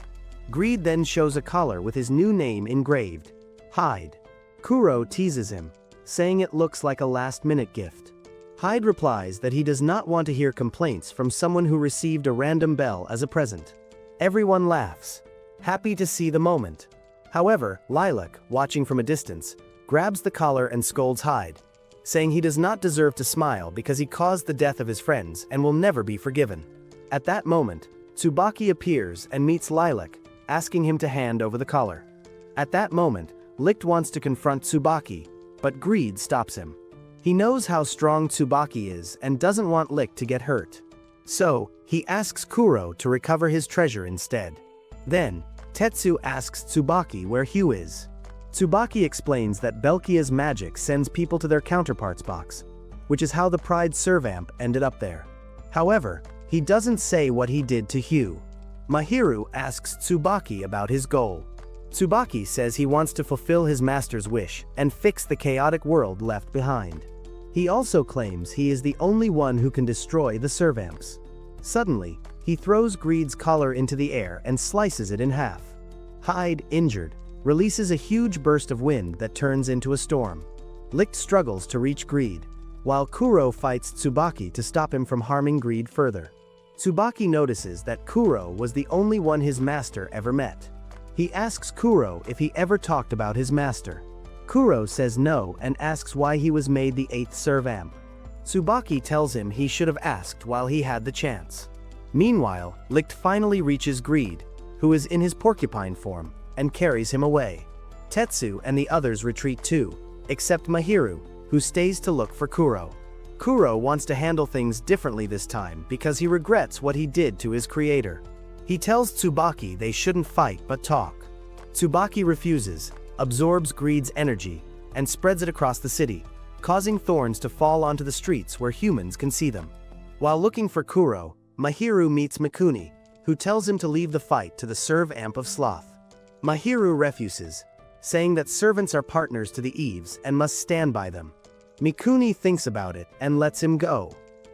Greed then shows a collar with his new name engraved, Hyde. Kuro teases him, saying it looks like a last-minute gift. Hyde replies that he does not want to hear complaints from someone who received a random bell as a present. Everyone laughs, happy to see the moment. However, Lilac, watching from a distance, grabs the collar and scolds Hyde, saying he does not deserve to smile because he caused the death of his friends and will never be forgiven. At that moment, Tsubaki appears and meets Lilac, asking him to hand over the collar. At that moment, Licht wants to confront Tsubaki, but Greed stops him. He knows how strong Tsubaki is and doesn't want Licht to get hurt. So, he asks Kuro to recover his treasure instead. Then, Tetsu asks Tsubaki where Hugh is. Tsubaki explains that Belkia's magic sends people to their counterparts box, which is how the Pride Servamp ended up there. However, he doesn't say what he did to Hugh. Mahiru asks Tsubaki about his goal. Tsubaki says he wants to fulfill his master's wish and fix the chaotic world left behind. He also claims he is the only one who can destroy the servamps. Suddenly, he throws Greed's collar into the air and slices it in half. Hyde, injured, releases a huge burst of wind that turns into a storm. Licht struggles to reach Greed, while Kuro fights Tsubaki to stop him from harming Greed further. Tsubaki notices that Kuro was the only one his master ever met. He asks Kuro if he ever talked about his master. Kuro says no and asks why he was made the 8th servamp. Tsubaki tells him he should have asked while he had the chance. Meanwhile, Licht finally reaches Greed, who is in his porcupine form, and carries him away. Tetsu and the others retreat too, except Mahiru, who stays to look for Kuro. Kuro wants to handle things differently this time because he regrets what he did to his creator. He tells Tsubaki they shouldn't fight but talk. Tsubaki refuses, absorbs Greed's energy, and spreads it across the city, causing thorns to fall onto the streets where humans can see them. While looking for Kuro, Mahiru meets Mikuni, who tells him to leave the fight to the servamp of Sloth. Mahiru refuses, saying that servants are partners to the Eves and must stand by them. Mikuni thinks about it and lets him go.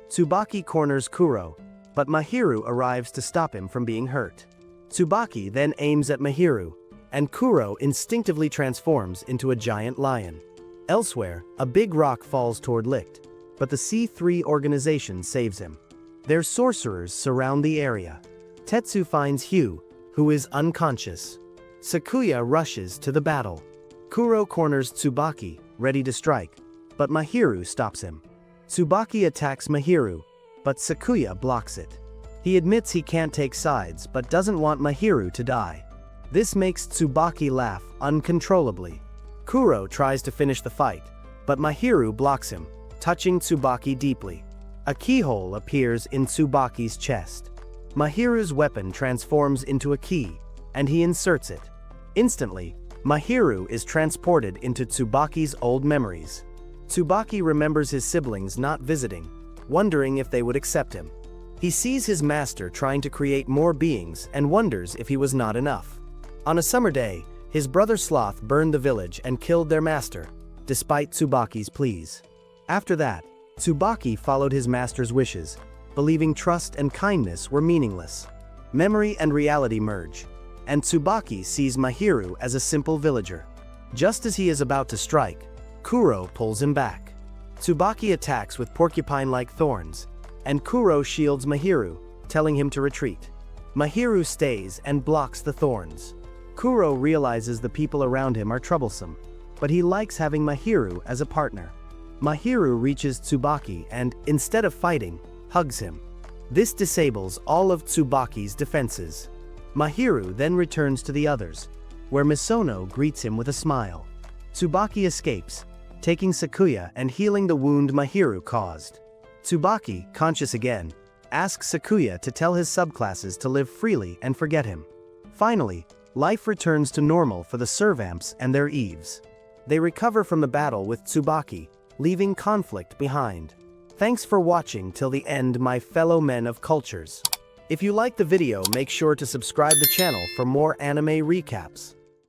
Tsubaki corners Kuro, but Mahiru arrives to stop him from being hurt. Tsubaki then aims at Mahiru, and Kuro instinctively transforms into a giant lion. Elsewhere, a big rock falls toward Licht, but the C3 organization saves him. Their sorcerers surround the area. Tetsu finds Hugh, who is unconscious. Sakuya rushes to the battle. Kuro corners Tsubaki, ready to strike, but Mahiru stops him. Tsubaki attacks Mahiru, but Sakuya blocks it. He admits he can't take sides but doesn't want Mahiru to die. This makes Tsubaki laugh uncontrollably. Kuro tries to finish the fight, but Mahiru blocks him, touching Tsubaki deeply. A keyhole appears in Tsubaki's chest. Mahiru's weapon transforms into a key, and he inserts it. Instantly, Mahiru is transported into Tsubaki's old memories. Tsubaki remembers his siblings not visiting, wondering if they would accept him. He sees his master trying to create more beings and wonders if he was not enough. On a summer day, his brother Sloth burned the village and killed their master, despite Tsubaki's pleas. After that, Tsubaki followed his master's wishes, believing trust and kindness were meaningless. Memory and reality merge, and Tsubaki sees Mahiru as a simple villager. Just as he is about to strike, Kuro pulls him back. Tsubaki attacks with porcupine-like thorns, and Kuro shields Mahiru, telling him to retreat. Mahiru stays and blocks the thorns. Kuro realizes the people around him are troublesome, but he likes having Mahiru as a partner. Mahiru reaches Tsubaki and, instead of fighting, hugs him. This disables all of Tsubaki's defenses. Mahiru then returns to the others, where Misono greets him with a smile. Tsubaki escapes, taking Sakuya and healing the wound Mahiru caused. Tsubaki, conscious again, asks Sakuya to tell his subclasses to live freely and forget him. Finally, life returns to normal for the servamps and their Eves. They recover from the battle with Tsubaki, leaving conflict behind. Thanks for watching till the end, my fellow men of cultures. If you liked the video, make sure to subscribe the channel for more anime recaps.